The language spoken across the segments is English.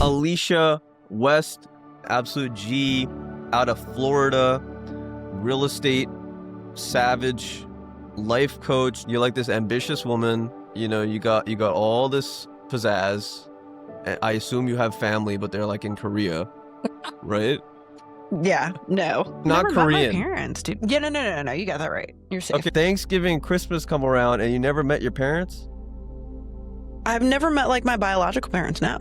Alisha West, absolute G, out of Florida, real estate savage, life coach. You're like this ambitious woman. You know, you got all this pizzazz. I assume you have family, but they're like in Korea, right? Yeah, no. Not never Korean. Met my parents, dude. Yeah, no. You got that right. You're safe. Okay, Thanksgiving, Christmas come around, and you never met your parents? I've never met like my biological parents. No.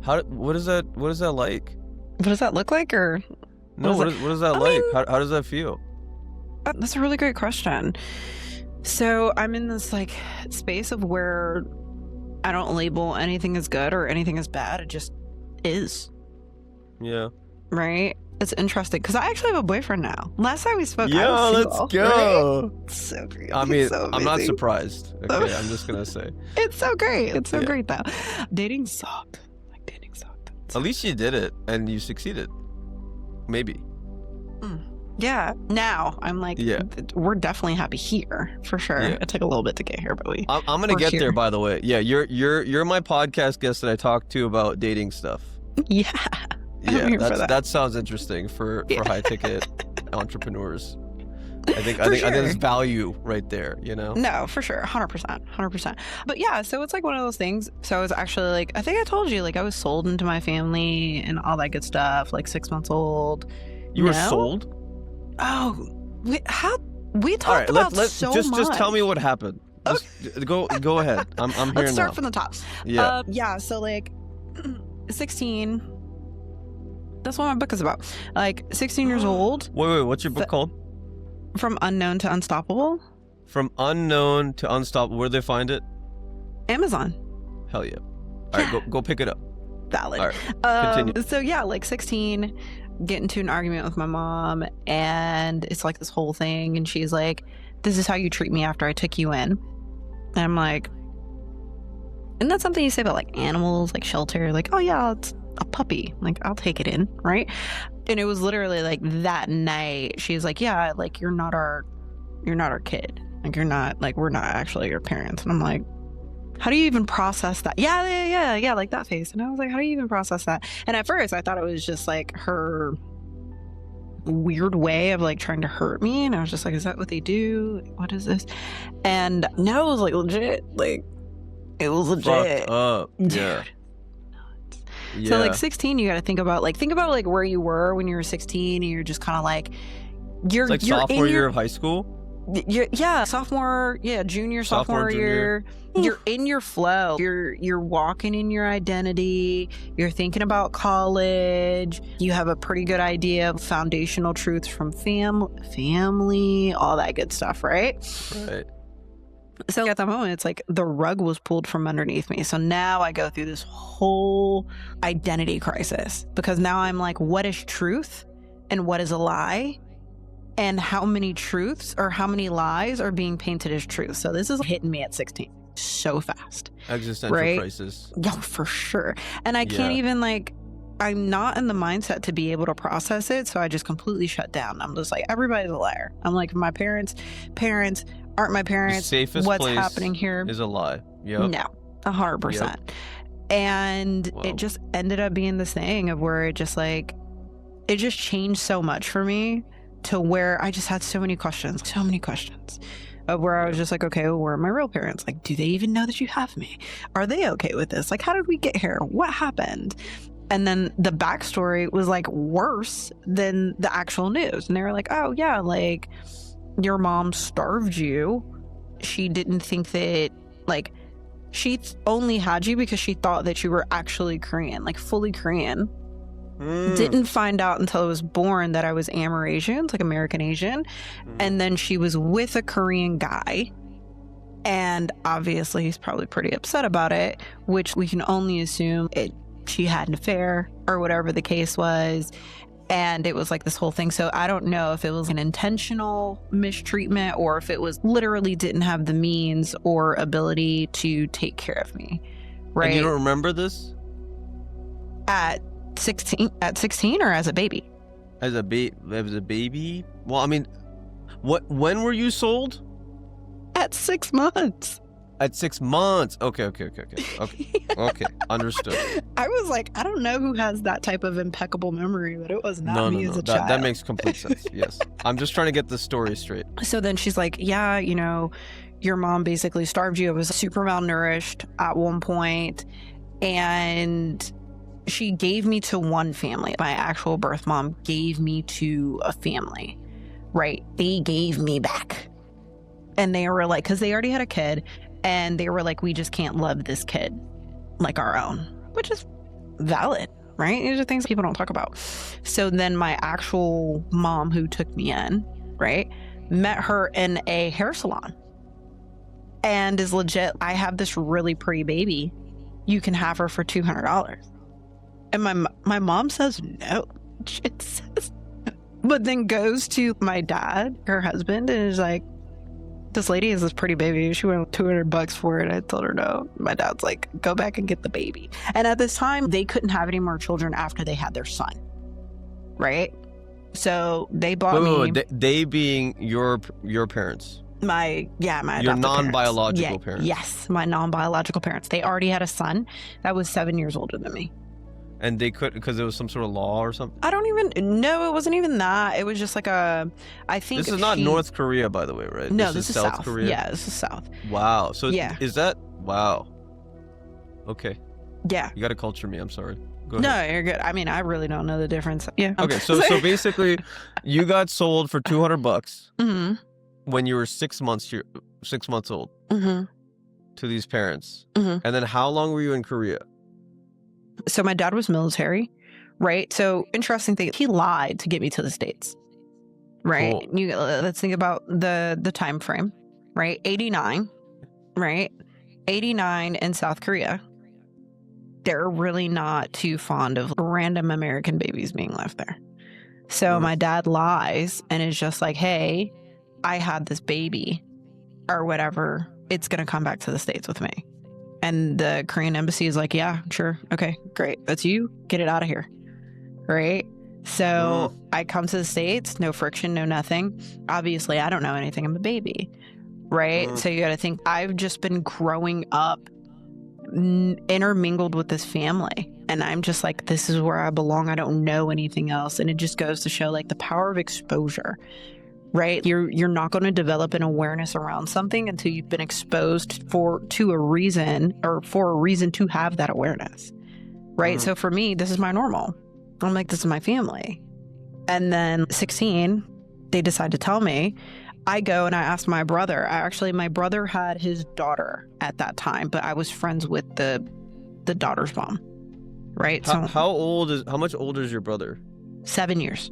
What is that like? What does that look like, or? No, what is that like? How does that feel? That's a really great question. So I'm in this like space of where I don't label anything as good or anything as bad. It just is. Yeah. Right? It's interesting because I actually have a boyfriend now. Last time we spoke, yeah, I was let's single, go. Right? So great. I mean, so I'm not surprised. Okay, I'm just gonna say it's so great. It's so great though. Dating sucked. Like dating sucked. At least you did it and you succeeded. Maybe. Yeah. Now I'm like, we're definitely happy here for sure. Yeah. It took a little bit to get here, but I'm gonna get there. By the way, yeah, you're my podcast guest that I talk to about dating stuff. Yeah. Yeah, that sounds interesting for high ticket entrepreneurs. I think there's value right there, you know? No, for sure. 100%. But yeah, so it's like one of those things. So I was actually like, I think I told you, like I was sold into my family and all that good stuff, like 6 months old. You were sold? Oh, we talked about so much. Just tell me what happened. Just go ahead. I'm here now. Let's start from the top. Yeah. So like 16. That's what my book is about. Like 16 years old. Wait, what's your book called? From Unknown to Unstoppable. From Unknown to Unstoppable. Where do they find it? Amazon. Hell yeah. All right, go pick it up. Valid. All right, continue. So yeah, like 16, get into an argument with my mom, and it's like this whole thing, and she's like, "This is how you treat me after I took you in." And I'm like, isn't that something you say about like animals, like shelter? Like, oh yeah, it's a puppy, like I'll take it in, right? And it was literally like that night she's like, yeah, like you're not our kid, like you're not, like we're not actually your parents. And I'm like, how do you even process that? Yeah, like that face. And I was like, how do you even process that? And at first I thought it was just like her weird way of like trying to hurt me, and I was just like, is that what they do? What is this? And no, it was like legit, like it was legit. Fucked up. Yeah. Yeah. So like 16, you got to think about like where you were when you were 16, and you're just kind of like, you're like sophomore year of high school. Sophomore, junior, sophomore year. You're in your flow. You're walking in your identity. You're thinking about college. You have a pretty good idea of foundational truths from family, all that good stuff, right? Right. So at that moment, it's like the rug was pulled from underneath me. So now I go through this whole identity crisis, because now I'm like, what is truth and what is a lie? And how many truths or how many lies are being painted as truth? So this is hitting me at 16 so fast. Existential crisis. Yeah, for sure. And I can't even I'm not in the mindset to be able to process it. So I just completely shut down. I'm just like, everybody's a liar. I'm like, my parents aren't my parents. The safest What's place happening here is a lie. Yep. No, 100%. Yep. And it just ended up being this thing of where it just changed so much for me, to where I just had so many questions of where I was just like, okay, well, where are my real parents? Like, do they even know that you have me? Are they okay with this? Like, how did we get here? What happened? And then the backstory was like worse than the actual news. And they were like, oh yeah, like your mom starved you. She didn't think that, like, she only had you because she thought that you were actually Korean, like fully Korean. Didn't find out until I was born that I was Amerasian, like American Asian. And then she was with a Korean guy. And obviously he's probably pretty upset about it, which we can only assume she had an affair or whatever the case was. And it was like this whole thing. So I don't know if it was an intentional mistreatment or if it was literally didn't have the means or ability to take care of me. Right. And you don't remember this? At 16 or as a baby? As a baby? Well, I mean, when were you sold? At 6 months. At 6 months. Okay. Okay. Understood. I was like, I don't know who has that type of impeccable memory, but it was not me as a child. That makes complete sense. Yes. I'm just trying to get the story straight. So then she's like, yeah, you know, your mom basically starved you. It was super malnourished at one point, and she gave me to one family. My actual birth mom gave me to a family, right? They gave me back. And they were like, because they already had a kid, and they were like, we just can't love this kid like our own, which is valid, right? These are things people don't talk about. So then my actual mom who took me in, right, met her in a hair salon and is legit, I have this really pretty baby. You can have her for $200. And my mom says no. She says, but then goes to my dad, her husband, and is like, this lady is this pretty baby. She went $200 for it. I told her no. My dad's like, go back and get the baby. And at this time, they couldn't have any more children after they had their son, right? So they bought me. They being your parents. My your non-biological parents. Yes, my non-biological parents. They already had a son that was 7 years older than me. And they couldn't because there was some sort of law or something? I don't even know. It wasn't even that. It was just like I think this is not North Korea, by the way, right? No, this is South Korea. Yeah, this is South. Wow. So yeah. Is that, wow. Okay. Yeah. You got to culture me. I'm sorry. Go ahead. No, you're good. I mean, I really don't know the difference. Yeah. Okay. So basically, you got sold for $200 mm-hmm. when you were 6 months old mm-hmm. to these parents. Mm-hmm. And then how long were you in Korea? So my dad was military, right? So interesting thing, he lied to get me to the States, right? Cool. Let's think about the time frame, right? 89, right? 89 in South Korea. They're really not too fond of random American babies being left there. So my dad lies and is just like, hey, I had this baby or whatever. It's going to come back to the States with me. And the Korean embassy is like, yeah, sure. Okay, great. That's you. Get it out of here. Right? So I come to the States, no friction, no nothing. Obviously, I don't know anything. I'm a baby. Right? So you got to think, I've just been growing up intermingled with this family. And I'm just like, this is where I belong. I don't know anything else. And it just goes to show like the power of exposure. Right? You're not going to develop an awareness around something until you've been exposed for a reason to have that awareness. Right? So for me, this is my normal. I'm like, this is my family. And then 16, they decide to tell me. I go and I ask my brother. My brother had his daughter at that time, but I was friends with the daughter's mom. Right? How much older is your brother? 7 years.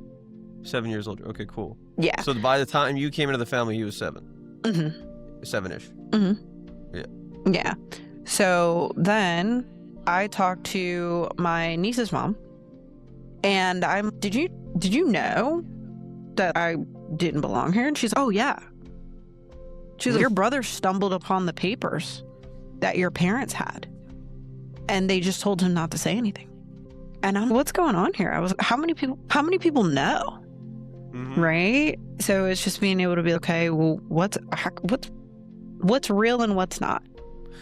7 years older. Okay, cool. Yeah. So by the time you came into the family, he was 7. Mm-hmm. 7-ish. Mm-hmm. Yeah. Yeah. So then I talked to my niece's mom, and did you know that I didn't belong here? And she's, oh yeah. She's like, your brother stumbled upon the papers that your parents had, and they just told him not to say anything. And I'm, what's going on here? I was, how many people know? Mm-hmm. Right? So it's just being able to be, okay, well, what's real and what's not.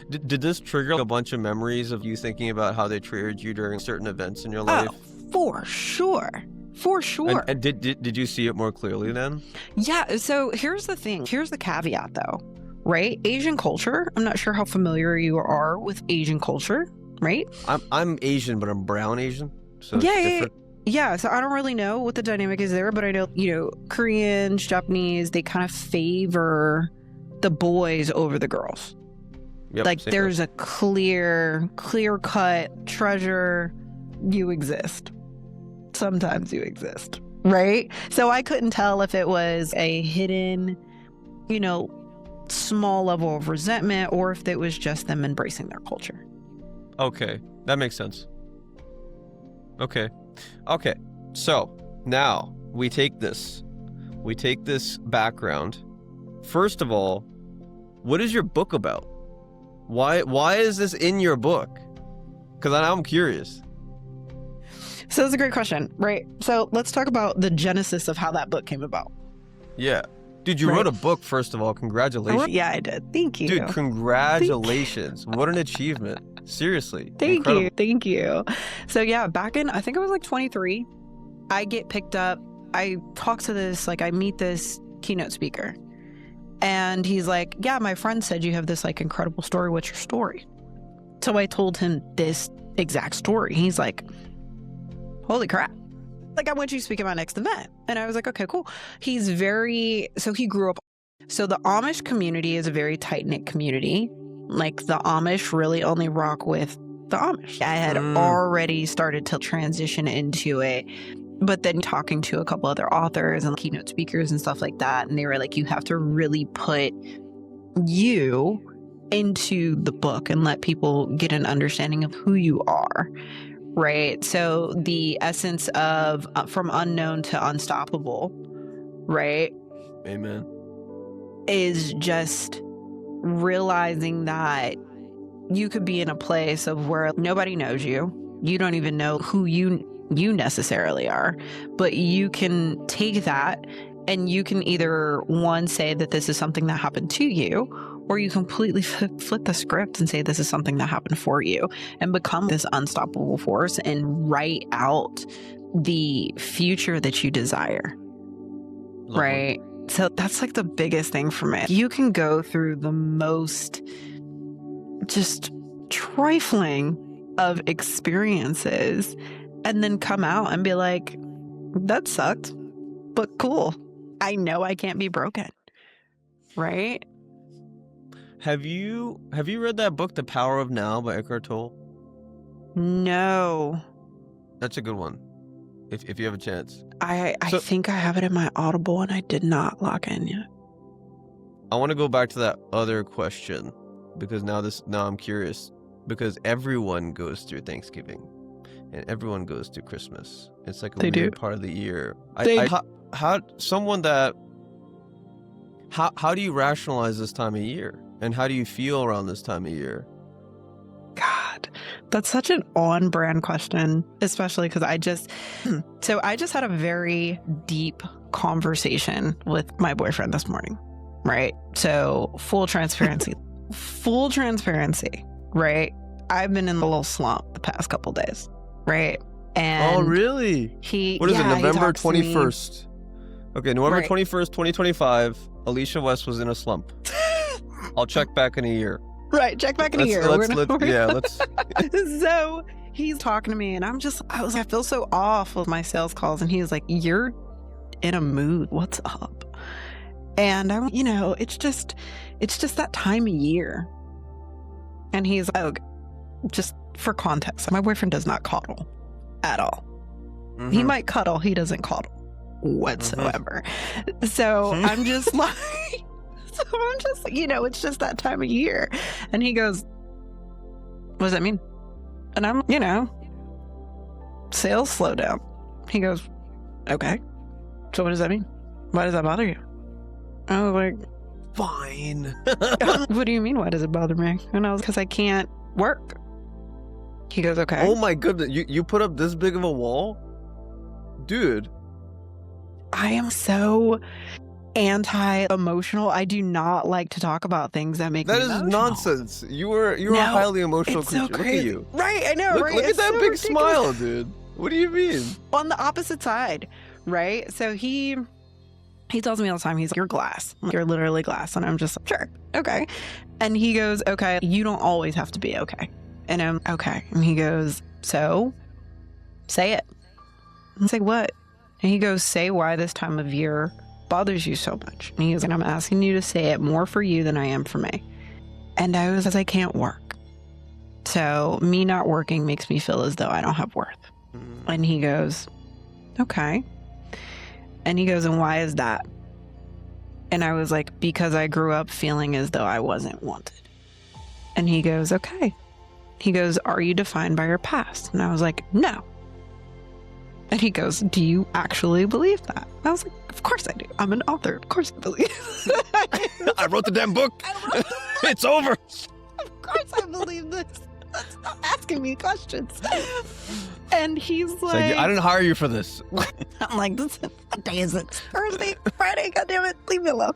Did this trigger a bunch of memories of you thinking about how they treated you during certain events in your life? Oh, for sure. And did you see it more clearly then? Yeah. So here's the thing. Here's the caveat though, right? Asian culture. I'm not sure how familiar you are with Asian culture, right? I'm Asian, but I'm brown Asian. So Yeah, so I don't really know what the dynamic is there, but I know, Koreans, Japanese, they kind of favor the boys over the girls. Yep, like there's a clear cut treasure. You exist. Sometimes you exist, right? So I couldn't tell if it was a hidden, small level of resentment or if it was just them embracing their culture. Okay, that makes sense. Okay, so now we take this background. First of all, what is your book about? Why is this in your book? Because I'm curious. So that's a great question, right? So let's talk about the genesis of how that book came about. Yeah. Dude, you wrote a book, first of all. Congratulations. Yeah, I did. Thank you. Dude, congratulations. What an achievement. Seriously. Thank you. So yeah, back in, I think I was like 23, I get picked up. I talk to this, like I meet this keynote speaker. And he's like, yeah, my friend said you have this like incredible story. What's your story? So I told him this exact story. He's like, holy crap. Like, I want you to speak at my next event. And I was like, okay, cool. So he grew up. So the Amish community is a very tight-knit community. Like, the Amish really only rock with the Amish. I had already started to transition into it. But then talking to a couple other authors and keynote speakers and stuff like that. And they were like, you have to really put you into the book and let people get an understanding of who you are. Right. So the essence of from unknown to unstoppable, right? Amen. Is just realizing that you could be in a place of where nobody knows you. You don't even know who you necessarily are, but you can take that and you can either one say that this is something that happened to you, or you completely flip the script and say this is something that happened for you and become this unstoppable force and write out the future that you desire. Lovely. Right? So that's like the biggest thing for me. You can go through the most just trifling of experiences and then come out and be like, that sucked, but cool. I know I can't be broken. Right? Have you read that book, The Power of Now by Eckhart Tolle? No. That's a good one. If you have a chance. I think I have it in my Audible and I did not lock in yet. I want to go back to that other question because now I'm curious because everyone goes through Thanksgiving and everyone goes through Christmas. It's like a weird part of the year. How do you rationalize this time of year? And how do you feel around this time of year? God, that's such an on-brand question, especially because I just had a very deep conversation with my boyfriend this morning, right? So full transparency, right? I've been in a little slump the past couple days, right? And oh, really? What is it, November 21st? Okay, November 21st, 2025, Alisha West was in a slump. I'll check back in a year. Right, check back in a year. Let's. So he's talking to me, and I feel so off with my sales calls, and he's like, "You're in a mood. What's up?" And I'm, it's just that time of year. And he's like, oh, just for context, my boyfriend does not coddle at all. Mm-hmm. He might cuddle, he doesn't coddle whatsoever. Mm-hmm. So I'm just like. So I'm just, it's just that time of year. And he goes, what does that mean? And I'm, sales slow down. He goes, okay. So what does that mean? Why does that bother you? I was like, fine. What do you mean? Why does it bother me? And I was, because I can't work. He goes, okay. Oh my goodness. You put up this big of a wall? Dude. I am so anti-emotional. I do not like to talk about things that make me emotional. That is nonsense. You're a highly emotional creature. So crazy. Look at you. Right, I know, right? Look at that big smile, dude. What do you mean? On the opposite side, right? So he tells me all the time, he's like, you're glass. You're literally glass. And I'm just like, sure, okay. And he goes, okay, you don't always have to be okay. And I'm, okay. And he goes, so, say it. I was like, what? And he goes, say why this time of year bothers you so much. And he goes, and I'm asking you to say it more for you than I am for me. And I was, I can't work. So me not working makes me feel as though I don't have worth. Mm. And he goes, okay. And he goes, and why is that? And I was like, because I grew up feeling as though I wasn't wanted. And he goes, okay. He goes, are you defined by your past? And I was like, no. And he goes, do you actually believe that? And I was like, of course I do. I'm an author. Of course I believe. I wrote the damn book. It's over. Of course I believe this. Stop asking me questions. And he's like, I didn't hire you for this. I'm like, what day is it? Thursday, Friday, goddammit, leave me alone.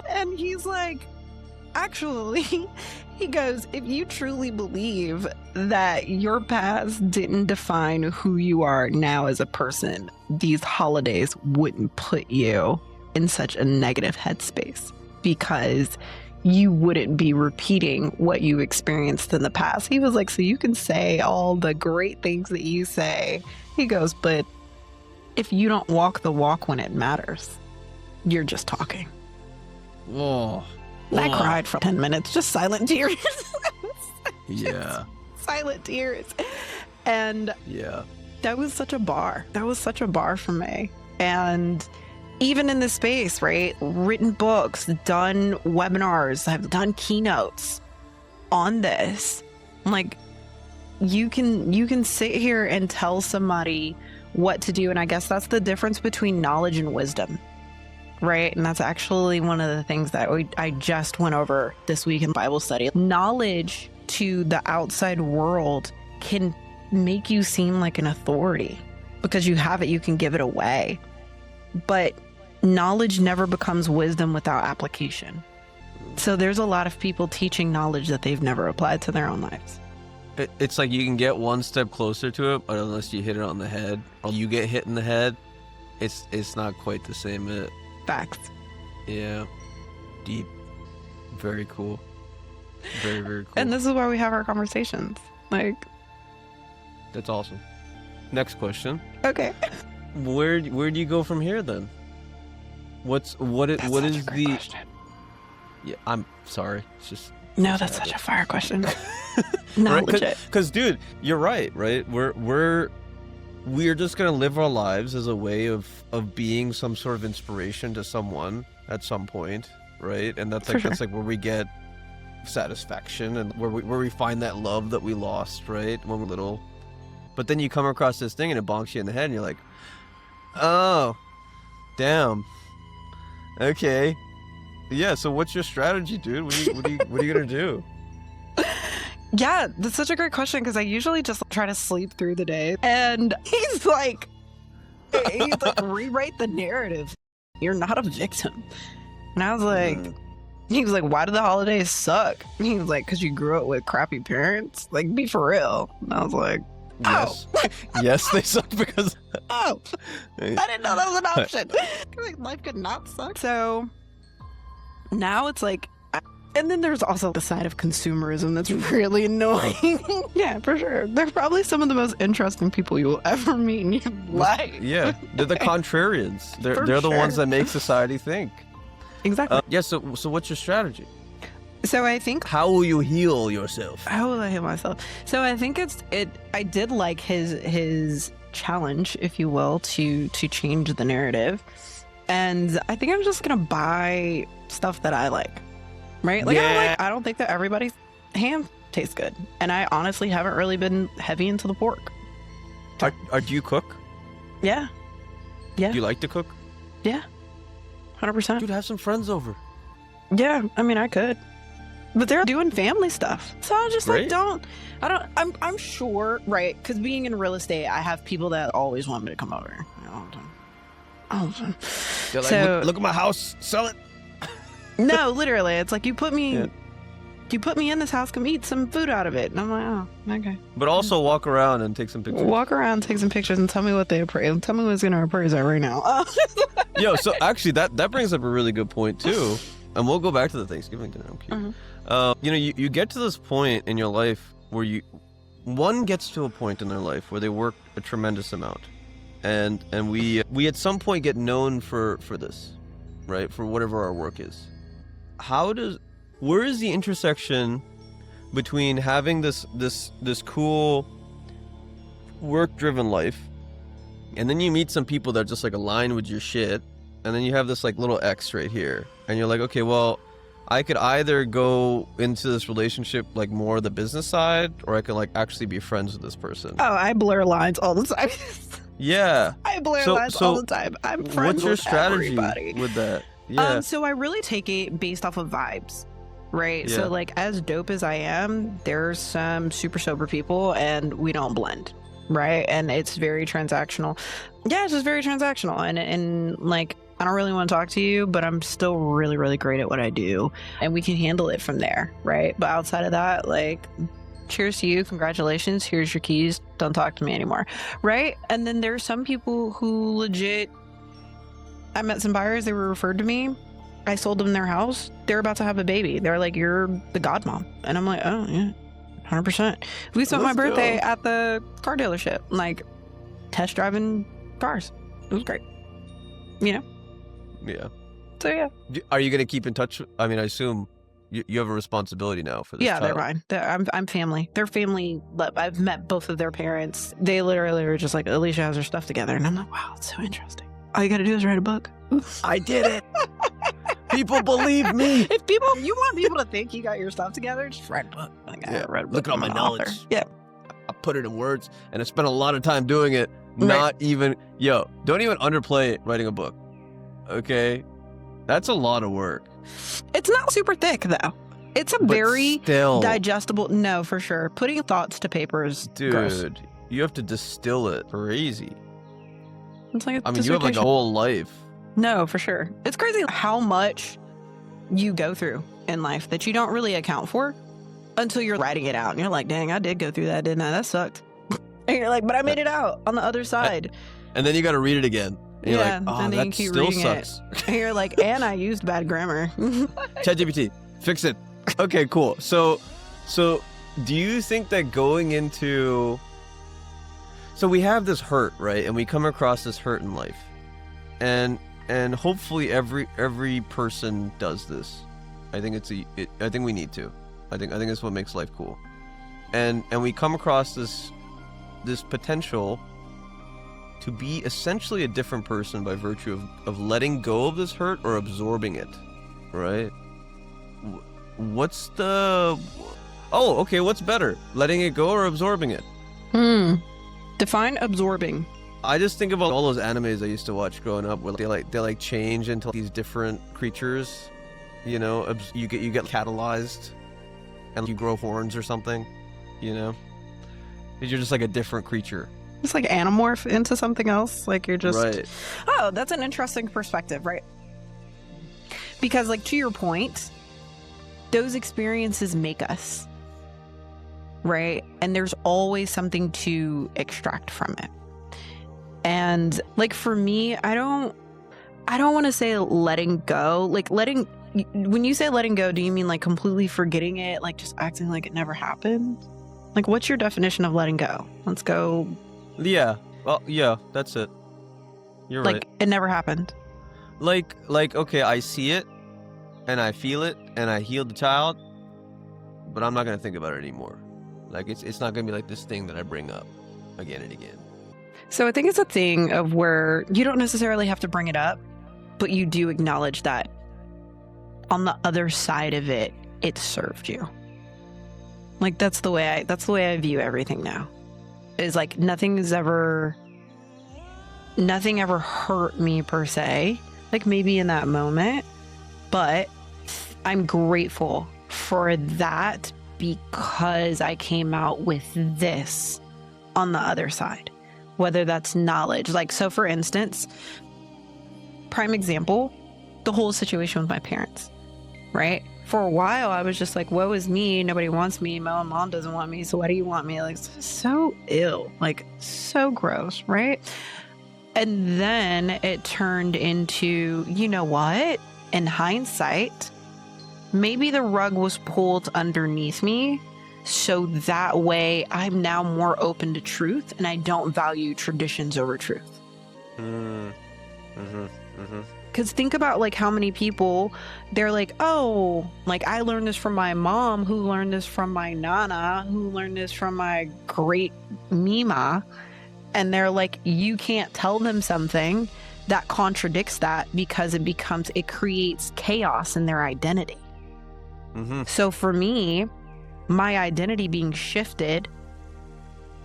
And he's like, actually, he goes, if you truly believe that your past didn't define who you are now as a person, these holidays wouldn't put you in such a negative headspace, because you wouldn't be repeating what you experienced in the past. He was like, so you can say all the great things that you say. He goes, but if you don't walk the walk when it matters, you're just talking. Whoa. I cried for 10 minutes, just silent tears. Yeah. Silent tears. And yeah, that was such a bar. That was such a bar for me. And even in this space, right? Written books, done webinars, I've done keynotes on this. Like, you can sit here and tell somebody what to do. And I guess that's the difference between knowledge and wisdom, right? And that's actually one of the things that I just went over this week in Bible study. Knowledge to the outside world can make you seem like an authority because you have it, you can give it away. But knowledge never becomes wisdom without application. So there's a lot of people teaching knowledge that they've never applied to their own lives. It's like you can get one step closer to it, but unless you hit it on the head, or you get hit in the head, it's not quite the same. Facts. Yeah. Deep. Very cool. Very, very cool. And this is why we have our conversations. Like, that's awesome. Next question. Okay. Where do you go from here then? What is the question. Yeah, I'm sorry. It's just no, that's such a fire question. Not right? legit. Because dude, you're right. We're just gonna live our lives as a way of being some sort of inspiration to someone at some point, right? And that's like where we get satisfaction and where we find that love that we lost, right, when we're little. But then you come across this thing and it bonks you in the head and you're like, oh, damn. Okay. Yeah, so what's your strategy, dude? What are you gonna do? Yeah, that's such a great question because I usually just try to sleep through the day. And he's like, rewrite the narrative. You're not a victim. And I was like, he was like, why do the holidays suck? And he was like, because you grew up with crappy parents. Like, be for real. And I was like, yes. Yes, they suck because... Oh, I didn't know that was an option. Like, life could not suck. So now it's like, and then there's also the side of consumerism that's really annoying. Yeah, for sure. They're probably some of the most interesting people you will ever meet in your life. Yeah, they're the contrarians. They're the ones that make society think. Exactly. Yeah, so what's your strategy? So I think... How will you heal yourself? How will I heal myself? So I think I did like his challenge, if you will, to change the narrative. And I think I'm just going to buy stuff that I like. Right? Like, yeah. I don't think that everybody's ham tastes good. And I honestly haven't really been heavy into the pork. Do you cook? Yeah. Yeah. Do you like to cook? Yeah. 100%. Dude, have some friends over. Yeah. I mean, I could. But they're doing family stuff. So I just Great. I'm sure, right? Because being in real estate, I have people that always want me to come over. All the time. They're like, look at my house, sell it. No, literally, it's like you put me in this house, come eat some food out of it, and I'm like, oh, okay. But also walk around and take some pictures. Walk around, take some pictures, and tell me what they appraise. Tell me what's going to appraise at right now. Yo, so actually, that brings up a really good point too, and we'll go back to the Thanksgiving dinner. I'm cute. You get to this point in your life where one gets to a point in their life where they work a tremendous amount, and we at some point get known for this, right? For whatever our work is. Where is the intersection between having this cool work-driven life, and then you meet some people that just like align with your shit, and then you have this like little X right here, and you're like, okay, well, I could either go into this relationship like more the business side, or I could like actually be friends with this person. Oh, I blur lines all the time. Yeah. I blur lines all the time. I'm friends what's your with strategy everybody. with that? Yeah. So I really take it based off of vibes, right? Yeah. So like, as dope as I am, there's some super sober people and we don't blend, right? And it's very transactional. Yeah, it's just very transactional. And like, I don't really want to talk to you, but I'm still really, really great at what I do. And we can handle it from there, right? But outside of that, like, cheers to you. Congratulations. Here's your keys. Don't talk to me anymore, right? And then there's some people who legit, I met some buyers, they were referred to me. I sold them their house. They're about to have a baby. They're like, you're the godmom. And I'm like, oh, yeah, 100%. We spent my birthday at the car dealership, like test driving cars. It was great. You know? Yeah. So, yeah. Are you going to keep in touch? I mean, I assume you have a responsibility now for this child. They're mine. I'm family. They're family. I've met both of their parents. They literally were just like, Alisha has her stuff together. And I'm like, wow, it's so interesting. All you got to do is write a book. I did it. People believe me. If you want people to think you got your stuff together, just write a book. Like, I read a book. Look at all my knowledge. Yeah. I put it in words, and I spent a lot of time doing it. Not even, don't even underplay writing a book. Okay? That's a lot of work. It's not super thick, though. It's a very digestible. No, for sure. Putting thoughts to paper is gross. You have to distill it. Crazy. It's like you have like a whole life. No, for sure. It's crazy how much you go through in life that you don't really account for until you're writing it out. And you're like, dang, I did go through that, didn't I? That sucked. And you're like, but I made it out on the other side. And then you got to read it again. And you're like, oh, that still sucks. And you're like, and I used bad grammar. ChatGPT, fix it. Okay, cool. So do you think that going into... So we have this hurt, right? And we come across this hurt in life. And hopefully every person does this. I think I think we need to. I think it's what makes life cool. And we come across this potential to be essentially a different person by virtue of letting go of this hurt or absorbing it, right? What's better? Letting it go or absorbing it? Define absorbing. I just think about all those animes I used to watch growing up where they change into these different creatures, you get catalyzed and you grow horns or something, because you're just like a different creature. It's like animorph into something else. Like you're just right. Oh, that's an interesting perspective, right? Because like to your point, those experiences make us, right? And there's always something to extract from it. And like for me, I don't want to say letting go. Like when you say letting go, do you mean like completely forgetting it, like just acting like it never happened? Like what's your definition of letting go? Let's go. Yeah. Well, yeah, that's it. You're right. Like it never happened. Like okay, I see it and I feel it and I healed the child, but I'm not going to think about it anymore. Like it's not going to be like this thing that I bring up again and again. So I think it's a thing of where you don't necessarily have to bring it up, but you do acknowledge that on the other side of it, it served you. Like that's the way I view everything now. Is like nothing ever hurt me per se. Like maybe in that moment, but I'm grateful for that because I came out with this on the other side. Whether that's knowledge. Like, so for instance, prime example, the whole situation with my parents, right? For a while, I was just like, woe is me. Nobody wants me. My own mom doesn't want me. So why do you want me? Like, so ill, like so gross, right? And then it turned into, you know what? In hindsight, maybe the rug was pulled underneath me. So that way I'm now more open to truth and I don't value traditions over truth. Because think about like how many people, they're like, oh, like I learned this from my mom, who learned this from my nana, who learned this from my great Mima. And they're like, you can't tell them something that contradicts that because it creates chaos in their identity. So for me, my identity being shifted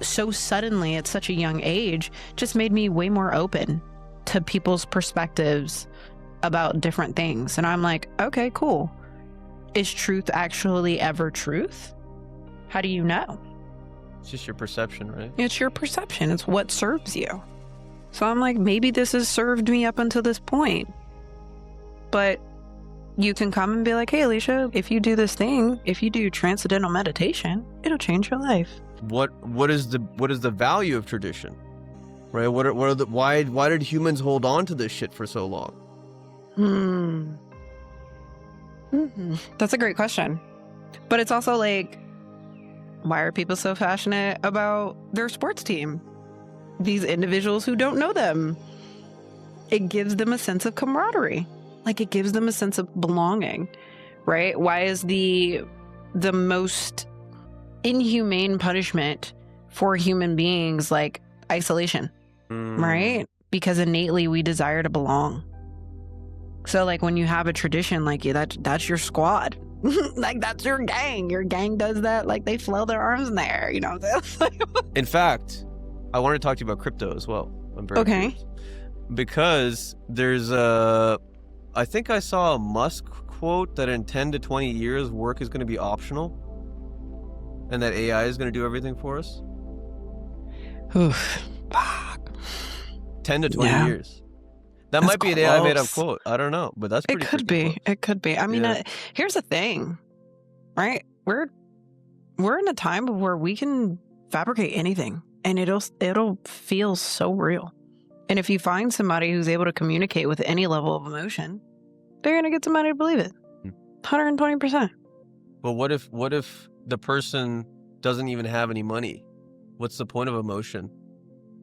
so suddenly at such a young age just made me way more open to people's perspectives about different things. And I'm like, okay, cool. is truth actually ever truth? How do you know? It's just your perception, right? It's your perception. It's what serves you. So I'm like, maybe this has served me up until this point. But you can come and be like, hey, Alisha, if you do this thing, if you do transcendental meditation, it'll change your life. What is the value of tradition? Right? Why did humans hold on to this shit for so long? That's a great question. But it's also like, why are people so passionate about their sports team? These individuals who don't know them. It gives them a sense of camaraderie. Like, it gives them a sense of belonging, right? Why is the most inhumane punishment for human beings like isolation, right? Because innately we desire to belong. So like when you have a tradition like you, that's your squad. Like that's your gang. Your gang does that. Like they flail their arms in the air, you know. In fact, I want to talk to you about crypto as well. I'm very curious. Because there's I think I saw a Musk quote that in 10 to 20 years work is going to be optional and that AI is going to do everything for us. Oof. Fuck. 10 to 20 years. That might be an AI made up quote. I don't know, but that's pretty It could be. close. It could be. I mean, here's the thing, right? We're in a time where we can fabricate anything, and it'll feel so real. And if you find somebody who's able to communicate with any level of emotion, they're gonna get somebody to believe it. 120%. But what if the person doesn't even have any money? What's the point of emotion,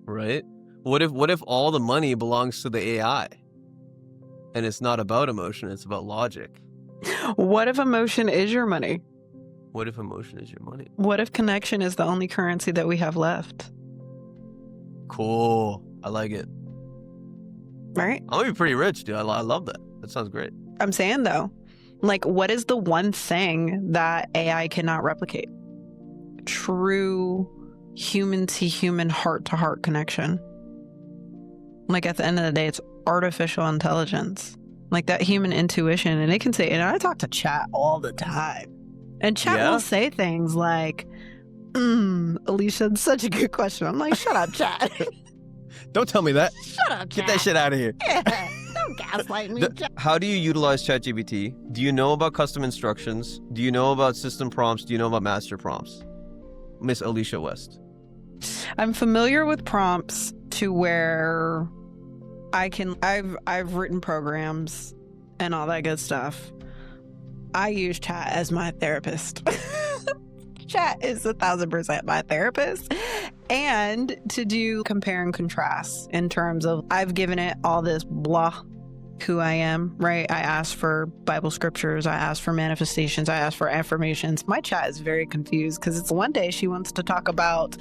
right? What if all the money belongs to the AI and it's not about emotion, it's about logic? What if emotion is your money? What if emotion is your money? What if connection is the only currency that we have left? Cool. I like it. Right? I'm gonna be pretty rich, dude. I love that. That sounds great. I'm saying though, like what is the one thing that AI cannot replicate? True human to human, heart to heart connection. Like at the end of the day, it's artificial intelligence, like that human intuition. And it can say, and I talk to chat all the time, and chat will say things like, Alisha, it's such a good question. I'm like, shut up, chat. Don't tell me that. Shut up, chat. Get that shit out of here. Yeah, don't gaslight me. How do you utilize ChatGPT? Do you know about custom instructions? Do you know about system prompts? Do you know about master prompts? Miss Alisha West. I'm familiar with prompts to where I've written programs and all that good stuff. I use chat as my therapist. Chat is 1,000% my therapist. And to do compare and contrast in terms of, I've given it all this blah, who I am, right? I ask for Bible scriptures. I ask for manifestations. I ask for affirmations. My chat is very confused because it's one day she wants to talk about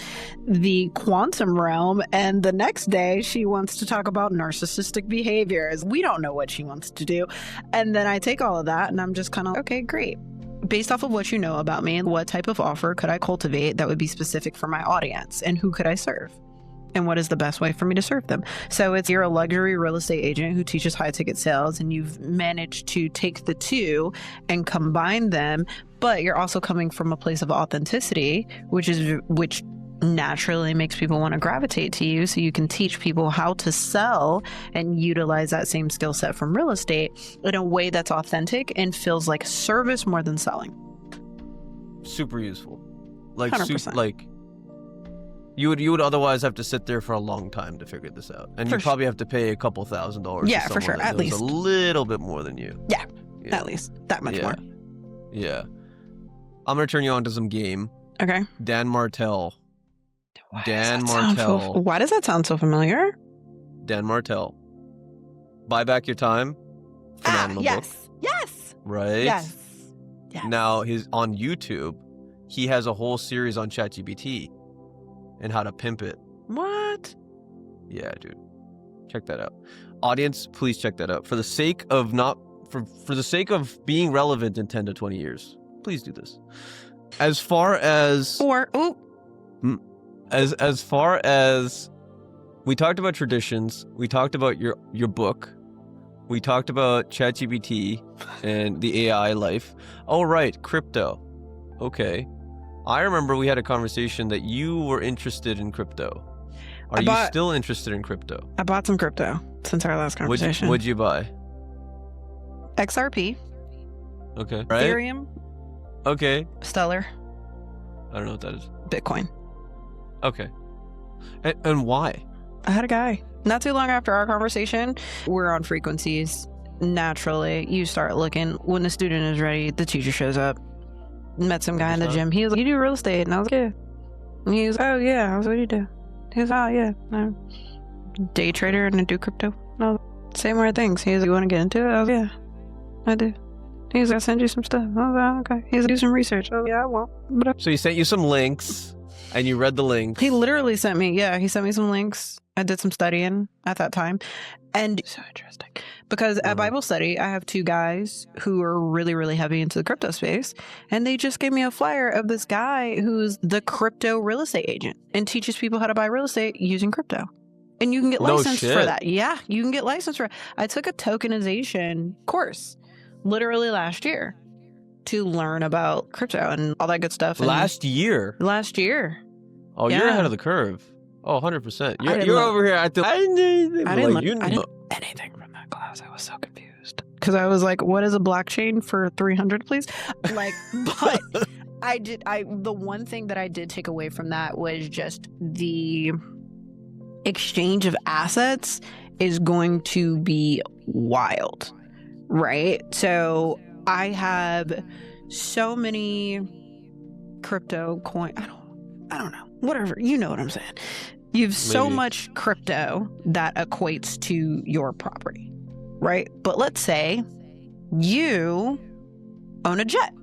the quantum realm and the next day she wants to talk about narcissistic behaviors. We don't know what she wants to do. And then I take all of that and I'm just kind of, okay, great. Based off of what you know about me, what type of offer could I cultivate that would be specific for my audience, and who could I serve? And what is the best way for me to serve them? So you're a luxury real estate agent who teaches high ticket sales, and you've managed to take the two and combine them, but you're also coming from a place of authenticity, which naturally makes people want to gravitate to you. So you can teach people how to sell and utilize that same skill set from real estate in a way that's authentic and feels like service more than selling. Super useful. Like 100%. You would otherwise have to sit there for a long time to figure this out, and you probably have to pay a couple $1,000. Yeah, for sure. At least a little bit more than you. Yeah, at least that much more. Yeah. I'm gonna turn you on to some game. Okay. Dan Martell. Why does that sound so familiar? Dan Martell. Buy Back Your Time. Phenomenal book. Yes. Right? Yes. Now, on YouTube, he has a whole series on ChatGPT and how to pimp it. What? Yeah, dude. Check that out. Audience, please check that out. For the sake of for the sake of being relevant in 10 to 20 years, please do this. As far as as far as we talked about traditions, we talked about your book, We talked about ChatGPT and the AI life. Oh, right, crypto. Okay. I remember we had a conversation that you were interested in crypto. Are you still interested in crypto? I bought some crypto since our last conversation. What'd you buy? XRP. Okay. Right? Ethereum. Okay. Stellar. I don't know what that is. Bitcoin. Okay. And why? I had a guy. Not too long after our conversation, we're on frequencies. Naturally, you start looking. When the student is ready, the teacher shows up. Met some guy in the gym. He was like, "You do real estate?" And I was like, "Yeah." And he was, "Oh, yeah." I was like, "What do you do?" He was, "Oh, yeah. I'm a day trader and I do crypto." And I was like, "Same weird things." He was like, "You want to get into it?" I was like, "Yeah, I do." He was like, "I'll send you some stuff." I was like, "Oh, okay." He was like, "Do some research." I was like, "Yeah, I won't." So he sent you some links and you read the links. He literally sent me some links. I did some studying at that time. And so interesting. Because at Bible study, I have two guys who are really, really heavy into the crypto space. And they just gave me a flyer of this guy who's the crypto real estate agent and teaches people how to buy real estate using crypto. And you can get licensed for that. Yeah, you can get licensed for it. I took a tokenization course literally last year to learn about crypto and all that good stuff. Last year? Last year. Oh, Yeah. You're ahead of the curve. Oh, 100%. You're look- over here. I didn't learn anything from that class. I was so confused. Because I was like, what is a blockchain for 300, please? Like, but the one thing that I did take away from that was just the exchange of assets is going to be wild, right? So I have so many crypto coin. I don't know. Whatever. You know what I'm saying. You have so much crypto that equates to your property, right? But let's say you own a jet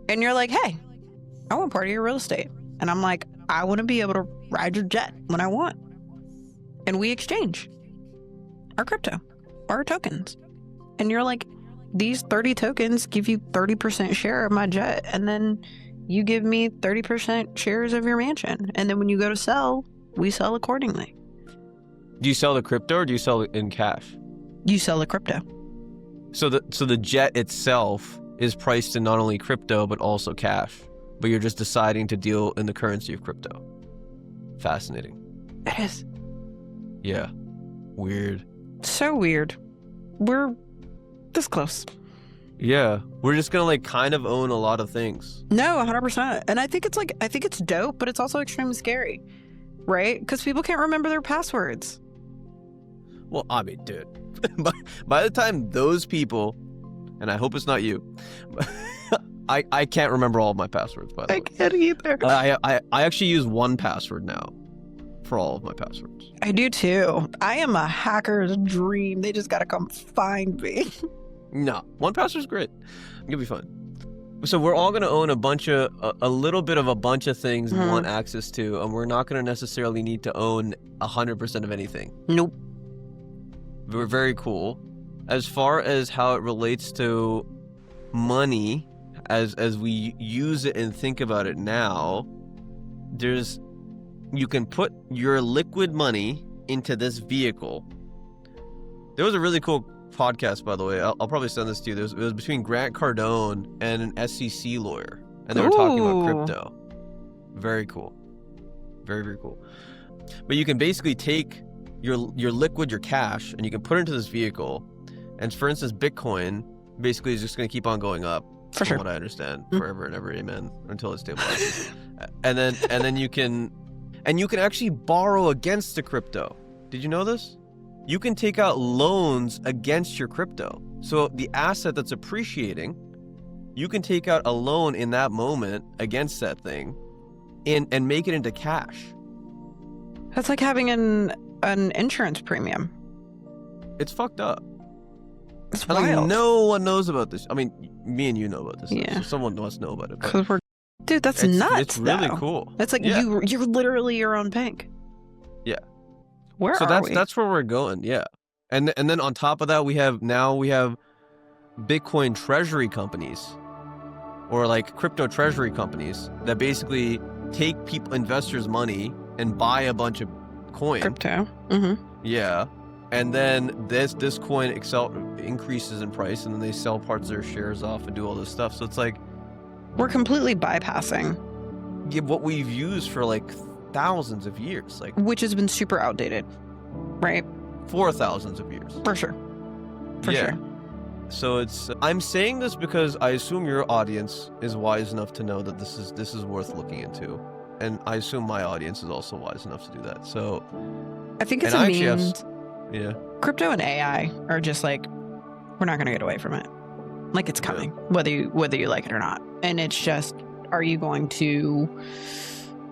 and you're like, "Hey, I want part of your real estate." And I'm like, "I want to be able to ride your jet when I want." And we exchange our crypto, our tokens. And you're like, "These 30 tokens give you 30% share of my jet. And then you give me 30% shares of your mansion. And then when you go to sell, we sell accordingly." Do you sell the crypto or do you sell it in cash? You sell the crypto. So the jet itself is priced in not only crypto but also cash, but you're just deciding to deal in the currency of crypto. Fascinating. It is. Yeah. Weird. So weird. We're this close. Yeah. We're just gonna kind of own a lot of things. No, 100%. And I think it's dope, but it's also extremely scary, right? Because people can't remember their passwords. Well, I mean, dude, by the time those people, and I hope it's not you, I can't remember all of my passwords, by the way. I can't either. I actually use 1Password now for all of my passwords. I do too. I am a hacker's dream. They just gotta come find me. No, 1Password's great. It'll be fun. So we're all going to own a little bit of a bunch of things we want access to, and we're not going to necessarily need to own 100% of anything. Nope. We're very cool. As far as how it relates to money, as we use it and think about it now, you can put your liquid money into this vehicle. There was a really cool podcast, by the way. I'll probably send this to you. It was between Grant Cardone and an SEC lawyer, and they were talking about crypto. Very cool. Very, very cool. But you can basically take your liquid, your cash, and you can put it into this vehicle. And for instance, Bitcoin basically is just going to keep on going up, for sure, from what I understand, forever and ever, amen, until it stabilizes. and then you can actually borrow against the crypto. Did you know this? You can take out loans against your crypto. So the asset that's appreciating, you can take out a loan in that moment against that thing and make it into cash. That's like having an insurance premium. It's fucked up. It's I wild. think no one knows about this. I mean, me and you know about this. Yeah. So someone must know about it. Because dude, that's nuts. It's really though. cool. It's like you're literally your own bank. Yeah. Where so are we? that's where we're going. Yeah. And then on top of that, we have Bitcoin treasury companies, or like crypto treasury companies that basically take investors' money and buy a bunch of coin. Crypto. Yeah. And then this coin increases in price, and then they sell parts of their shares off and do all this stuff. So it's like we're completely bypassing what we've used for like thousands of years, like which has been super outdated, right? For thousands of years, for sure. Sure. So I'm saying this because I assume your audience is wise enough to know that this is worth looking into, and I assume my audience is also wise enough to do that. So I think it's crypto and AI are just like, we're not going to get away from it. Like, it's coming, whether you like it or not. And it's just, are you going to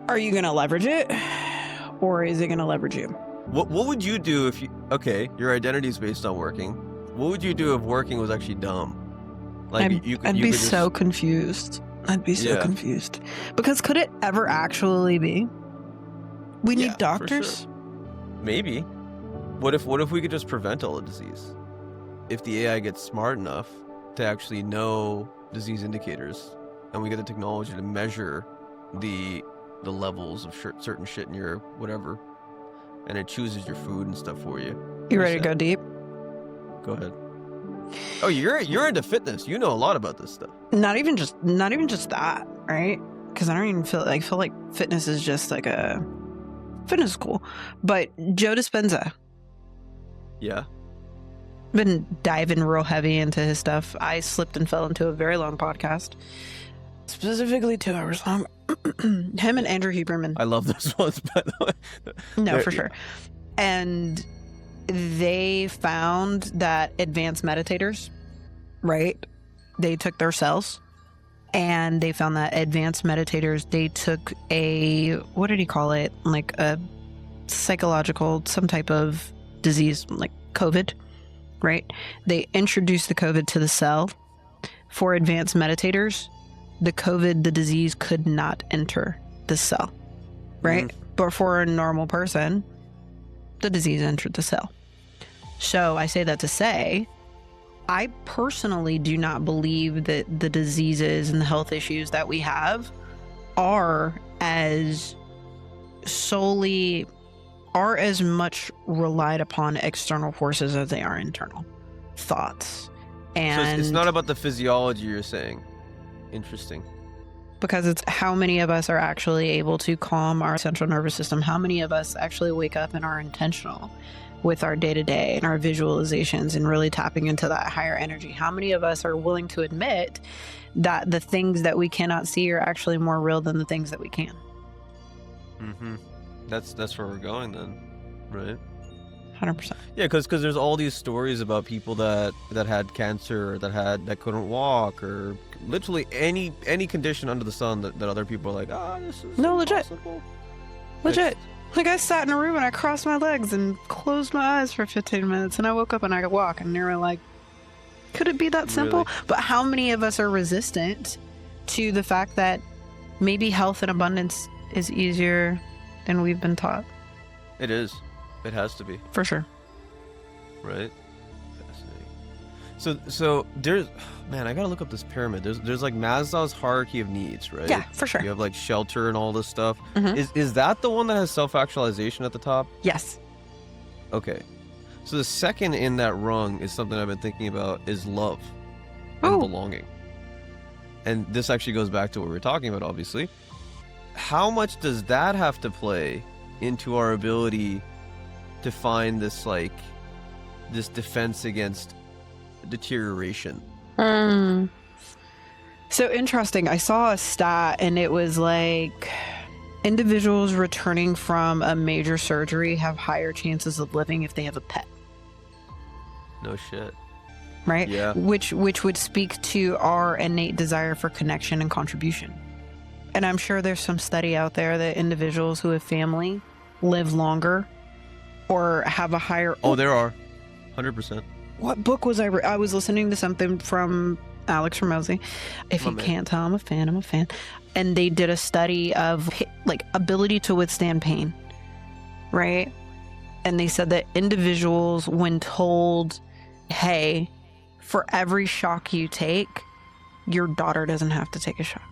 leverage it, or is it going to leverage you? What would you do if your identity is based on working? What would you do if working was actually dumb? Like I'd be so confused. I'd be so confused. Because could it ever actually be? We need doctors. Sure. Maybe. What if we could just prevent all the disease? If the AI gets smart enough to actually know disease indicators, and we get the technology to measure the levels of certain shit in your whatever, and it chooses your food and stuff for you. You ready to go deep? Go ahead. Oh, you're into fitness. You know a lot about this stuff. Not even just that, right? Because I don't even feel like fitness is just like fitness is cool. But Joe Dispenza. Yeah. Been diving real heavy into his stuff. I slipped and fell into a very long podcast, specifically 2 hours long. Him and Andrew Huberman. I love those ones, by the way. No, for sure. And they found that advanced meditators, right? They took their cells, and they found that advanced meditators, they took what did he call it? Like a psychological, some type of disease, like COVID, right? They introduced the COVID to the cell. For advanced meditators, the disease could not enter the cell, right? But for a normal person, the disease entered the cell. So I say that to say, I personally do not believe that the diseases and the health issues that we have are as much relied upon external forces as they are internal thoughts. And so it's not about the physiology, you're saying. Interesting. Because it's how many of us are actually able to calm our central nervous system. How many of us actually wake up and are intentional with our day-to-day and our visualizations and really tapping into that higher energy? How many of us are willing to admit that the things that we cannot see are actually more real than the things that we can? Mm-hmm. That's where we're going then, right? 100%. Yeah, because there's all these stories about people that had cancer, or that couldn't walk, or literally any condition under the sun that other people are like, this is impossible. Legit. Like, I sat in a room and I crossed my legs and closed my eyes for 15 minutes, and I woke up and I could walk, and they were like, could it be that simple? Really? But how many of us are resistant to the fact that maybe health and abundance is easier than we've been taught? It is. It has to be. For sure. Right? Fascinating. So there's, man, I gotta look up this pyramid. There's like Maslow's hierarchy of needs, right? Yeah, for sure. You have like shelter and all this stuff. Mm-hmm. Is that the one that has self-actualization at the top? Yes. Okay. So the second in that rung is something I've been thinking about, is love and belonging. And this actually goes back to what we were talking about, obviously. How much does that have to play into our ability to find this defense against deterioration? So interesting. I saw a stat, and it was like individuals returning from a major surgery have higher chances of living if they have a pet. No shit. Right? Yeah. Which would speak to our innate desire for connection and contribution. And I'm sure there's some study out there that individuals who have family live longer or have a higher... Oh, there are. 100%. What book was I was listening to something from Alex Ramosi. If you can't tell, I'm a fan. And they did a study of like ability to withstand pain, right? And they said that individuals, when told, hey, for every shock you take, your daughter doesn't have to take a shock.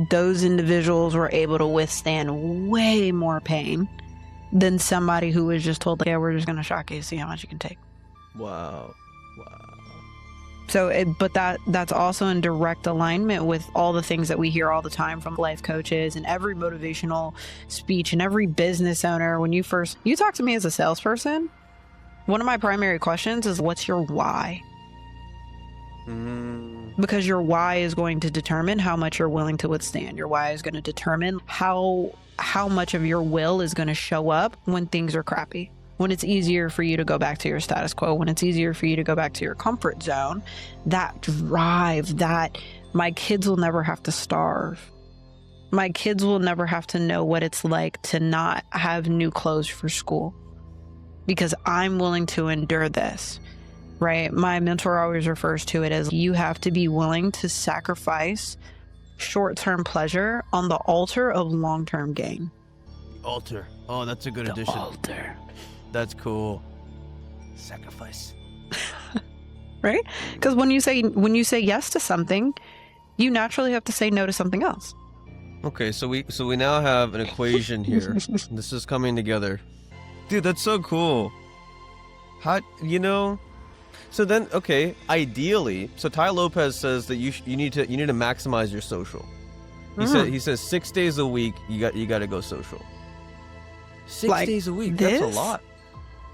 Those individuals were able to withstand way more pain than somebody who was just told, like, yeah, we're just going to shock you, see how much you can take. Wow. So, but that's also in direct alignment with all the things that we hear all the time from life coaches and every motivational speech and every business owner. When you talk to me as a salesperson, one of my primary questions is, what's your why? Because your why is going to determine how much you're willing to withstand. Your why is going to determine how much of your will is going to show up when things are crappy. When it's easier for you to go back to your status quo, when it's easier for you to go back to your comfort zone, that drive, that my kids will never have to starve. My kids will never have to know what it's like to not have new clothes for school because I'm willing to endure this, right? My mentor always refers to it as you have to be willing to sacrifice short-term pleasure on the altar of long-term gain. Altar. Oh, that's a good addition. Altar. That's cool. Sacrifice. Right? Because when you say yes to something, you naturally have to say no to something else. Okay, so we now have an equation here. This is coming together. Dude, that's so cool. How, so then, okay, ideally, so Ty Lopez says that you need to maximize your social. He says 6 days a week you got to go social. 6 days a week, that's a lot.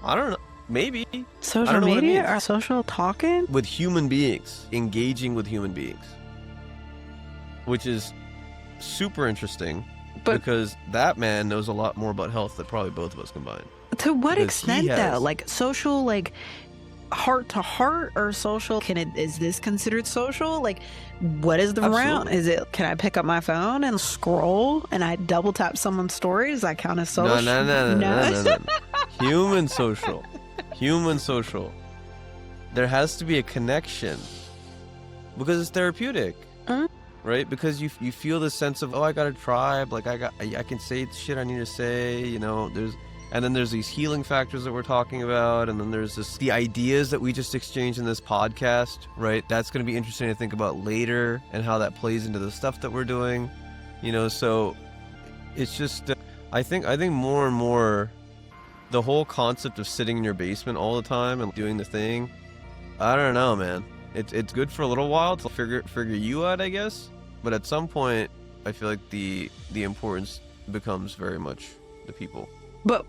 I don't know. Maybe. Social media or social talking? With human beings. Engaging with human beings. Which is super interesting because that man knows a lot more about health than probably both of us combined. To what extent, though? Like social, like heart to heart or social? Is this considered social? Like, what is the round? Is it, can I pick up my phone and scroll and I double tap someone's story? Does that count as social? No. Human social. Human social. There has to be a connection because it's therapeutic, right? Because you feel this sense of, oh, I got a tribe. Like I can say shit I need to say. And then there's these healing factors that we're talking about, and then there's the ideas that we just exchanged in this podcast, right? That's going to be interesting to think about later and how that plays into the stuff that we're doing, So it's just, I think more and more, the whole concept of sitting in your basement all the time and doing the thing, I don't know, man. It's good for a little while to figure you out, I guess. But at some point, I feel like the importance becomes very much the people. But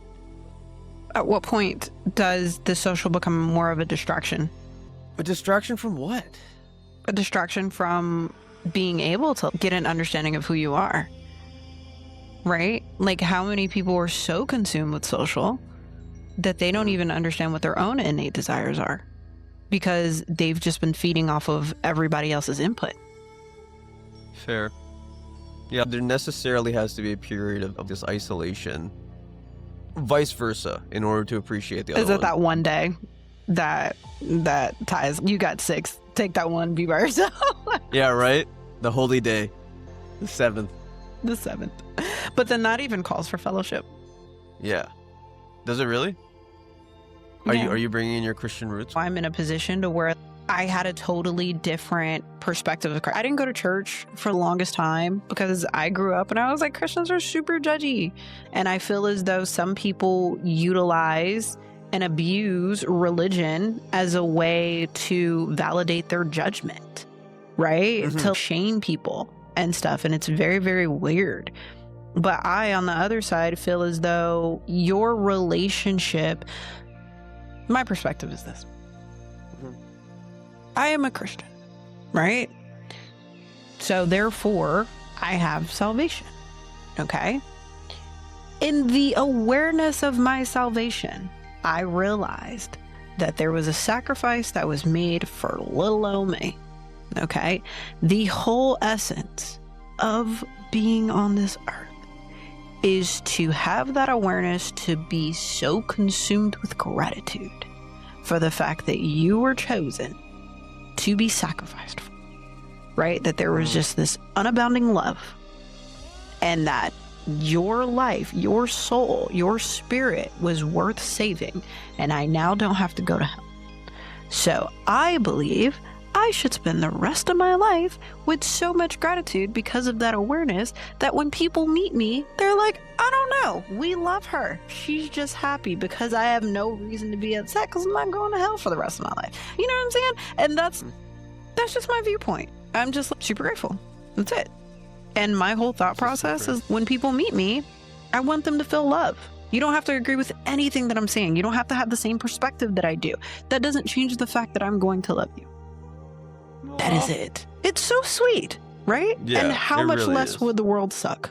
at what point does the social become more of a distraction? A distraction from what? A distraction from being able to get an understanding of who you are. Right? Like, how many people are so consumed with social that they don't even understand what their own innate desires are because they've just been feeding off of everybody else's input. Fair. Yeah, there necessarily has to be a period of this isolation. Vice versa, in order to appreciate the other one. Is it that one day that ties, you got 6, take that one, be by yourself? Yeah, right? The holy day. The 7th. The 7th. But then that even calls for fellowship. Yeah. Does it really? Are you bringing in your Christian roots? I'm in a position to where I had a totally different perspective of Christ. I didn't go to church for the longest time because I grew up and I was like, Christians are super judgy. And I feel as though some people utilize and abuse religion as a way to validate their judgment, right? Mm-hmm. To shame people and stuff. And it's very, very weird. But I, on the other side, feel as though your relationship, my perspective is this. I am a Christian, right? So therefore, I have salvation, okay? In the awareness of my salvation, I realized that there was a sacrifice that was made for little old me, okay? The whole essence of being on this earth is to have that awareness, to be so consumed with gratitude for the fact that you were chosen to be sacrificed for, right? That there was just this unabounding love, and that your life, your soul, your spirit was worth saving, and I now don't have to go to hell. So I believe I I should spend the rest of my life with so much gratitude because of that awareness that when people meet me, they're like, I don't know, we love her. She's just happy because I have no reason to be upset because I'm not going to hell for the rest of my life. You know what I'm saying? And that's just my viewpoint. I'm just super grateful. That's it. And my whole thought process is when people meet me, I want them to feel love. You don't have to agree with anything that I'm saying. You don't have to have the same perspective that I do. That doesn't change the fact that I'm going to love you. Aww. That is it. It's so sweet, right? Yeah, and how much really less is. would the world suck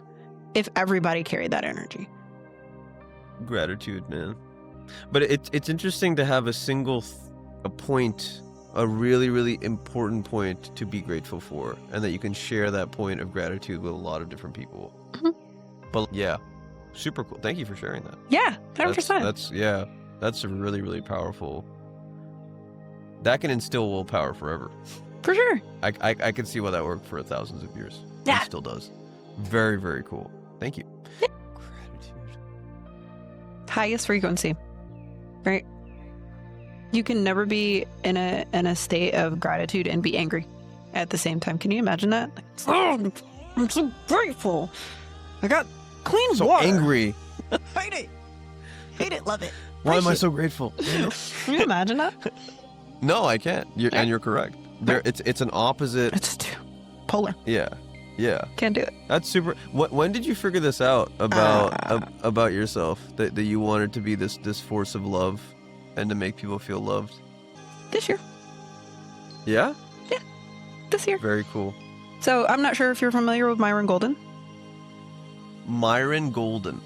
if everybody carried that energy? Gratitude, man. But it's interesting to have a really, really important point to be grateful for, and that you can share that point of gratitude with a lot of different people. Mm-hmm. But yeah, super cool. Thank you for sharing that. Yeah, 100%. That's really, really powerful. That can instill willpower forever. For sure. I can see why that worked for thousands of years. Yeah. It still does. Very, very cool. Thank you. Yeah. Gratitude. Highest frequency, right? You can never be in a state of gratitude and be angry at the same time. Can you imagine that? Like, oh, I'm so grateful. I got clean water. So angry. Hate it, love it. Why am I so grateful? Can you imagine that? No, I can't. And you're correct. It's an opposite. It's polar. Yeah. Can't do it. That's super. When did you figure this out about yourself? That you wanted to be this force of love, and to make people feel loved? This year. Yeah? Yeah. This year. Very cool. So I'm not sure if you're familiar with Myron Golden. Myron Golden.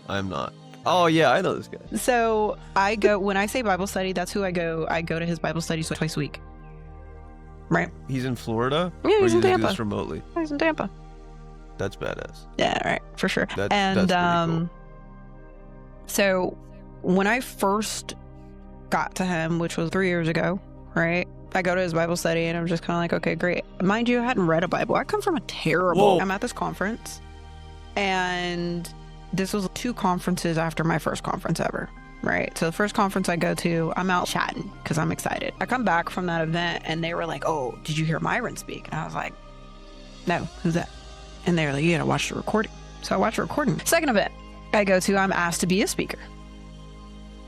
I'm not. Oh yeah, I know this guy. So when I say Bible study, that's who I go. I go to his Bible studies twice a week. Right. He's in Florida? Yeah, he's in Tampa. Do this remotely? He's in Tampa. That's badass. Yeah, right, for sure. That's pretty cool. So when I first got to him, which was 3 years ago, right? I go to his Bible study and I'm just kind of like, okay, great. Mind you, I hadn't read a Bible. I come from a terrible... I'm at this conference, and this was 2 conferences after my first conference ever, right? So the first conference I go to, I'm out chatting because I'm excited. I come back from that event and they were like, oh, did you hear Myron speak? And I was like, no, who's that? And they were like, you gotta watch the recording. So I watched the recording. Second event I go to, I'm asked to be a speaker.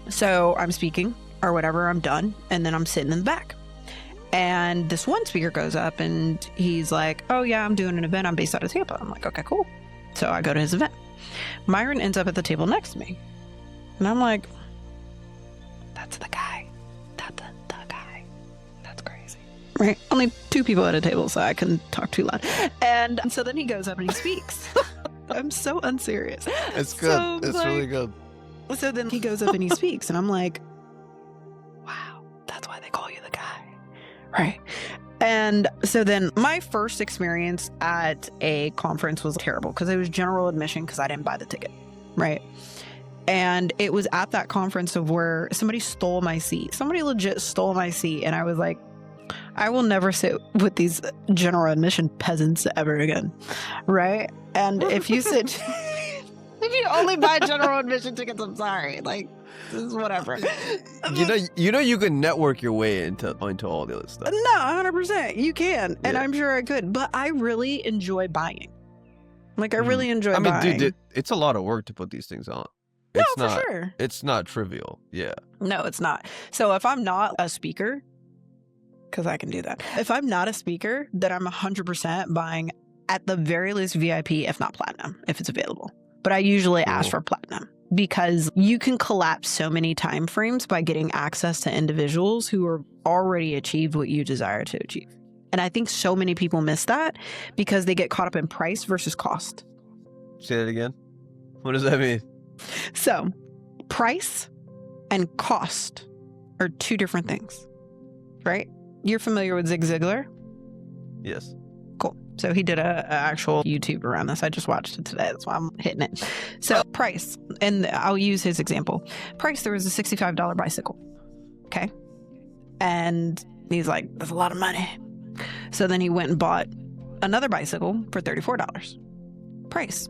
So I'm speaking or whatever, I'm done, and then I'm sitting in the back. And this one speaker goes up and he's like, oh yeah, I'm doing an event. I'm based out of Tampa. I'm like, okay, cool. So I go to his event. Myron ends up at the table next to me. And I'm like, that's the guy. That's the guy. That's crazy. Right? Only 2 people at a table, so I couldn't talk too loud. And so then he goes up and he speaks. I'm so unserious. It's good. So it's like, really good. So then he goes up and he speaks, and I'm like, wow, that's why they call you the guy. Right. And so then my first experience at a conference was terrible because it was general admission because I didn't buy the ticket. Right. And it was at that conference of where somebody stole my seat. Somebody legit stole my seat. And I was like, I will never sit with these general admission peasants ever again. Right. And if you sit, if you only buy general admission tickets, I'm sorry. Like, this is whatever. You know, you can network your way into all the other stuff. No, 100%. You can. And I'm sure I could. But I really enjoy buying. Like, I really enjoy buying. I mean, dude, it's a lot of work to put these things on. No, for sure. It's not trivial. Yeah. No, it's not. So if I'm not a speaker, because I can do that. If I'm not a speaker, then I'm 100% buying at the very least VIP, if not platinum, if it's available. But I usually ask for platinum because you can collapse so many time frames by getting access to individuals who are already achieved what you desire to achieve. And I think so many people miss that because they get caught up in price versus cost. Say that again. What does that mean? So, price and cost are 2 different things, right? You're familiar with Zig Ziglar? Yes. Cool. So he did a actual YouTube around this. I just watched it today. That's why I'm hitting it. So price, and I'll use his example. Price, there was a $65 bicycle. Okay. And he's like, that's a lot of money. So then he went and bought another bicycle for $34. Price,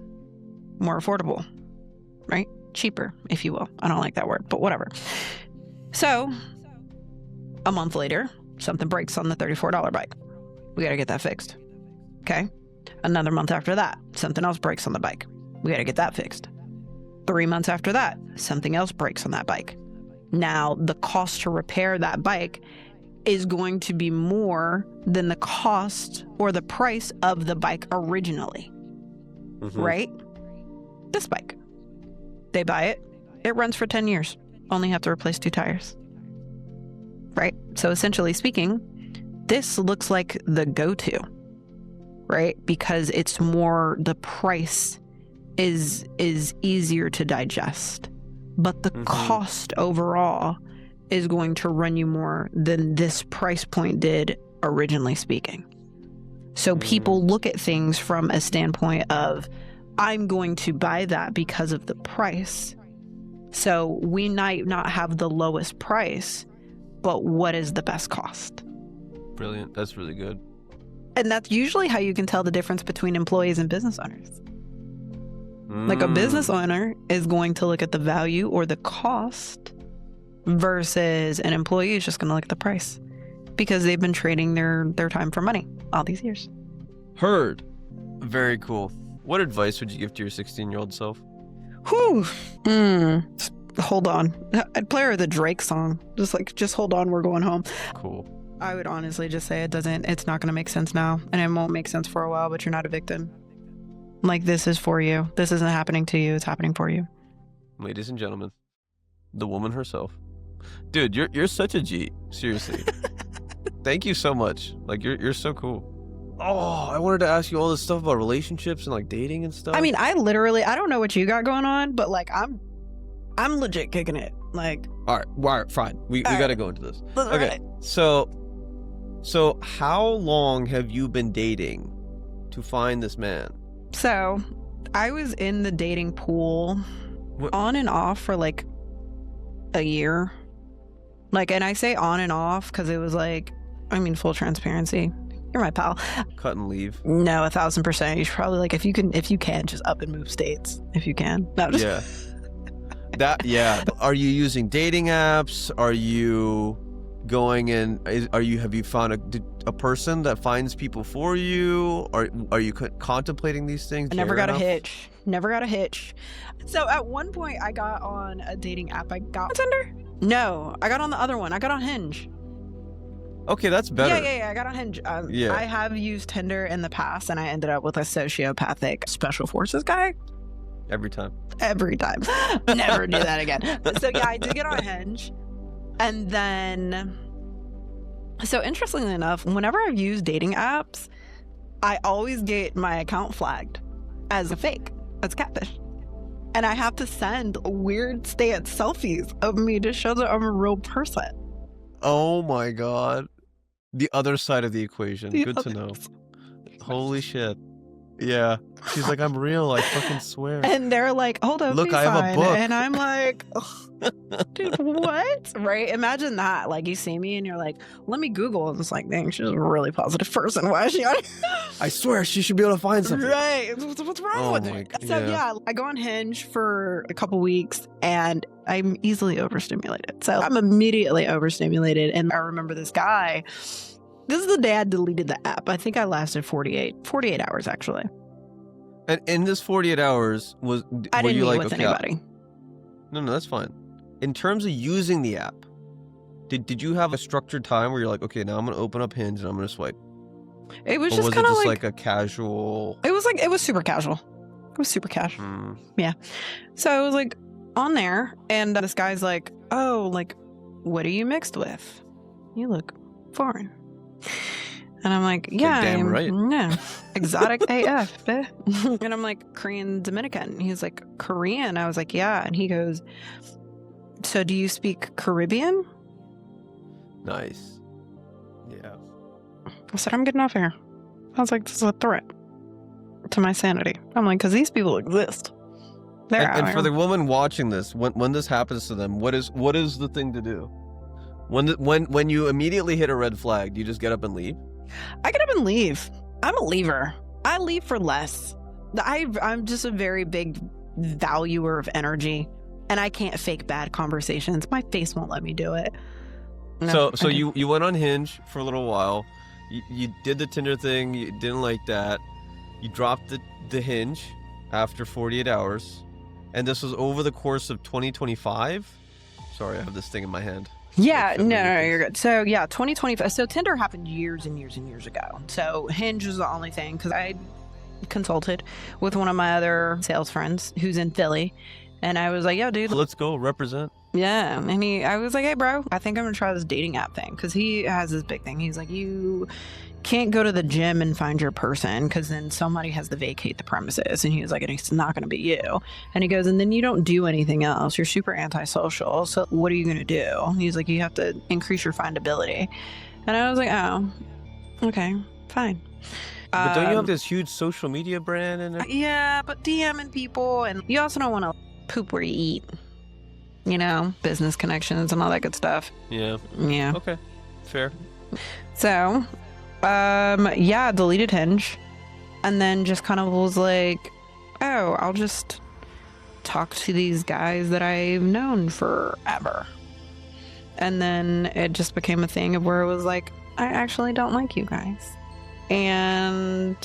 more affordable. Right? Cheaper, if you will. I don't like that word, but whatever. So, a month later, something breaks on the $34 bike. We got to get that fixed. Okay. Another month after that, something else breaks on the bike. We got to get that fixed. 3 months after that, something else breaks on that bike. Now, the cost to repair that bike is going to be more than the cost or the price of the bike originally. Right? This bike. They buy it. It runs for 10 years. Only have to replace 2 tires. Right? So essentially speaking, this looks like the go-to, right? Because it's more, the price is easier to digest. But the cost overall is going to run you more than this price point did, originally speaking. So people look at things from a standpoint of, I'm going to buy that because of the price. So we might not have the lowest price, but what is the best cost? Brilliant. That's really good. And that's usually how you can tell the difference between employees and business owners. Like a business owner is going to look at the value or the cost versus an employee is just going to look at the price because they've been trading their time for money all these years. Heard. Very cool. What advice would you give to your 16-year-old self? Whew. Hold on. I'd play her the Drake song. Just hold on, we're going home. Cool. I would honestly just say it's not going to make sense now. And it won't make sense for a while, but you're not a victim. Like, this is for you. This isn't happening to you. It's happening for you. Ladies and gentlemen, the woman herself. Dude, you're such a G. Seriously. Thank you so much. Like, you're so cool. Oh, I wanted to ask you all this stuff about relationships and like dating and stuff. I mean, I don't know what you got going on, but like I'm legit kicking it. Like, all right, fine. We got to go into this. Okay. Right. So how long have you been dating to find this man? So, I was in the dating pool on and off for like a year. Like, and I say on and off because it was like, I mean, full transparency. You're my pal. Cut and leave. No, 1,000%. You should probably, like, if you can, just up and move states. If you can. No, just... Yeah. Are you using dating apps? Are you going in? Have you found a person that finds people for you? Are you contemplating these things? I never got a hitch. Never got a hitch. So at one point, I got on a dating app. I got on Tinder. No, I got on the other one. I got on Hinge. Okay, that's better. Yeah. I got on Hinge. I have used Tinder in the past, and I ended up with a sociopathic special forces guy. Every time. Never do that again. So yeah, I did get on Hinge. And then, so interestingly enough, whenever I've used dating apps, I always get my account flagged as a fake, as catfish. And I have to send weird stance selfies of me to show that I'm a real person. Oh my God. The other side of the equation. Good to know. Holy shit. Yeah. She's like, I'm real. I fucking swear. And they're like, hold up. Look, I have a book. And I'm like, dude, what? Right? Imagine that. Like, you see me and you're like, let me Google. And it's like, dang, she's a really positive person. Why is she on? I swear she should be able to find something. Right. What's wrong with her? So yeah, I go on Hinge for a couple weeks and I'm easily overstimulated. So I'm immediately overstimulated. And I remember this guy. This is the day I deleted the app. I think I lasted 48 hours, actually. And in this 48 hours, I didn't meet with anybody. No, that's fine. In terms of using the app, did you have a structured time where you're like, okay, now I'm going to open up Hinge and I'm going to swipe? It was just kind of like a casual... It was super casual. It was super casual. Yeah. So I was like on there and this guy's like, oh, like, what are you mixed with? You look foreign. And I'm like, yeah, damn right. Yeah, exotic AF. And I'm like, Korean Dominican. He's like, Korean? I was like, yeah. And he goes, so do you speak Caribbean? Nice. Yeah. I said, I'm getting off here. I was like, this is a threat to my sanity. I'm like, because these people exist. They're out and here. for the woman watching this, when this happens to them, what is the thing to do? When you immediately hit a red flag, do you just get up and leave? I get up and leave. I'm a leaver. I leave for less. I'm just a very big valuer of energy, and I can't fake bad conversations. My face won't let me do it. No, So okay. you went on Hinge for a little while. You did the Tinder thing. You didn't like that. You dropped the Hinge after 48 hours. And this was over the course of 2025. Sorry, I have this thing in my hand. Yeah, no, you're good. So yeah, 2025. So Tinder happened years and years and years ago. So Hinge was the only thing because I consulted with one of my other sales friends who's in Philly, and I was like, "Yo, dude, Let's go represent." Yeah, and I was like, "Hey, bro, I think I'm gonna try this dating app thing," because he has this big thing. He's like, "You can't go to the gym and find your person because then somebody has to vacate the premises," and he was like, "And it's not gonna be you." And he goes, "And then you don't do anything else. You're super antisocial. So what are you gonna do?" And he's like, "You have to increase your findability." And I was like, "Oh, okay, fine." But don't you have this huge social media brand and everything? Yeah, but DMing people, and you also don't want to poop where you eat. You know, business connections and all that good stuff. Yeah. Yeah. Okay. Fair. So, yeah, deleted Hinge, and then just kind of was like, oh, I'll just talk to these guys that I've known forever. And then it just became a thing of where it was like, I actually don't like you guys. And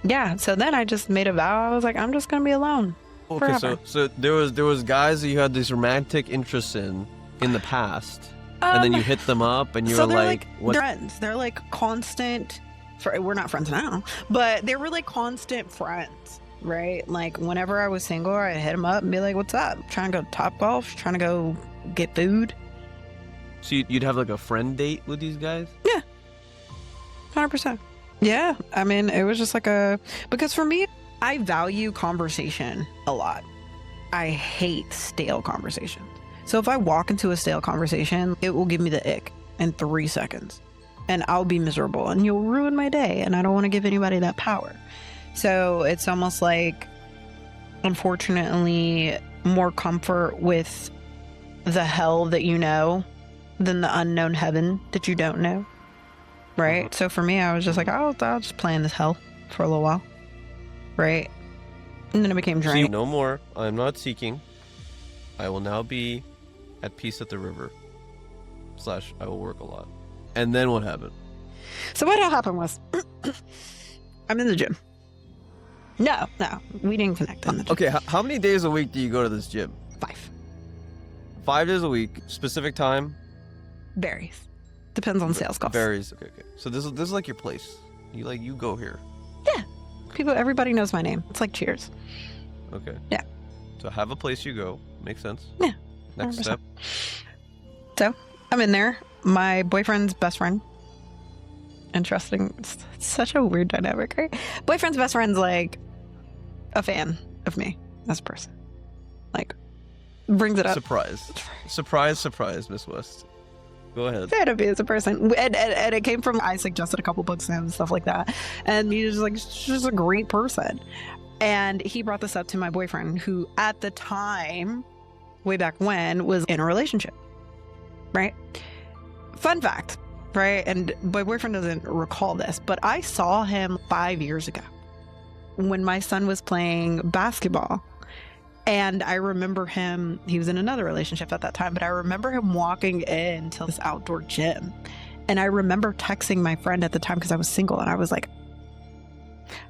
yeah, so then I just made a vow. I was like, I'm just gonna be alone. Okay, forever. so there was guys that you had these romantic interests in the past, and then you hit them up, and you so were they're like, "What?" they're friends. They're like constant. We're not friends now, but they were like constant friends, right? Like whenever I was single, I'd hit them up and be like, "What's up? Trying to go Top Golf? Trying to go get food?" So you'd have like a friend date with these guys? Yeah, 100%. Yeah, I mean, it was just like because for me, I value conversation a lot. I hate stale conversation. So if I walk into a stale conversation, it will give me the ick in 3 seconds. And I'll be miserable and you'll ruin my day. And I don't want to give anybody that power. So it's almost like, unfortunately, more comfort with the hell that you know than the unknown heaven that you don't know. Right? So for me, I was just like, I'll just play in this hell for a little while. Right? And then it became draining. No more. I'm not seeking. I will now be at peace at the river. / I will work a lot. And then what happened? So what happened was, I'm in the gym. No, we didn't connect in the gym. Okay, how many days a week do you go to this gym? 5. 5 days a week. Specific time? Varies. Depends on sales calls. Varies. Okay. So this is like your place. You go here. Yeah. Everybody knows my name. It's like Cheers. Okay. Yeah. So have a place you go. Makes sense. Yeah. Next 100%. step. So I'm in there. My boyfriend's best friend. Interesting. It's such a weird dynamic, right? Boyfriend's best friend's like a fan of me as a person. Like, brings it up. Surprise, Miss West. Go ahead. Fan of me as a person. And it came from, I suggested a couple books to him and stuff like that. And he was like, she's just a great person. And he brought this up to my boyfriend, who at the time, way back when, was in a relationship. Right? Fun fact, right? And my boyfriend doesn't recall this, but I saw him 5 years ago when my son was playing basketball. And I remember him, he was in another relationship at that time, but I remember him walking into this outdoor gym. And I remember texting my friend at the time because I was single, and I was like,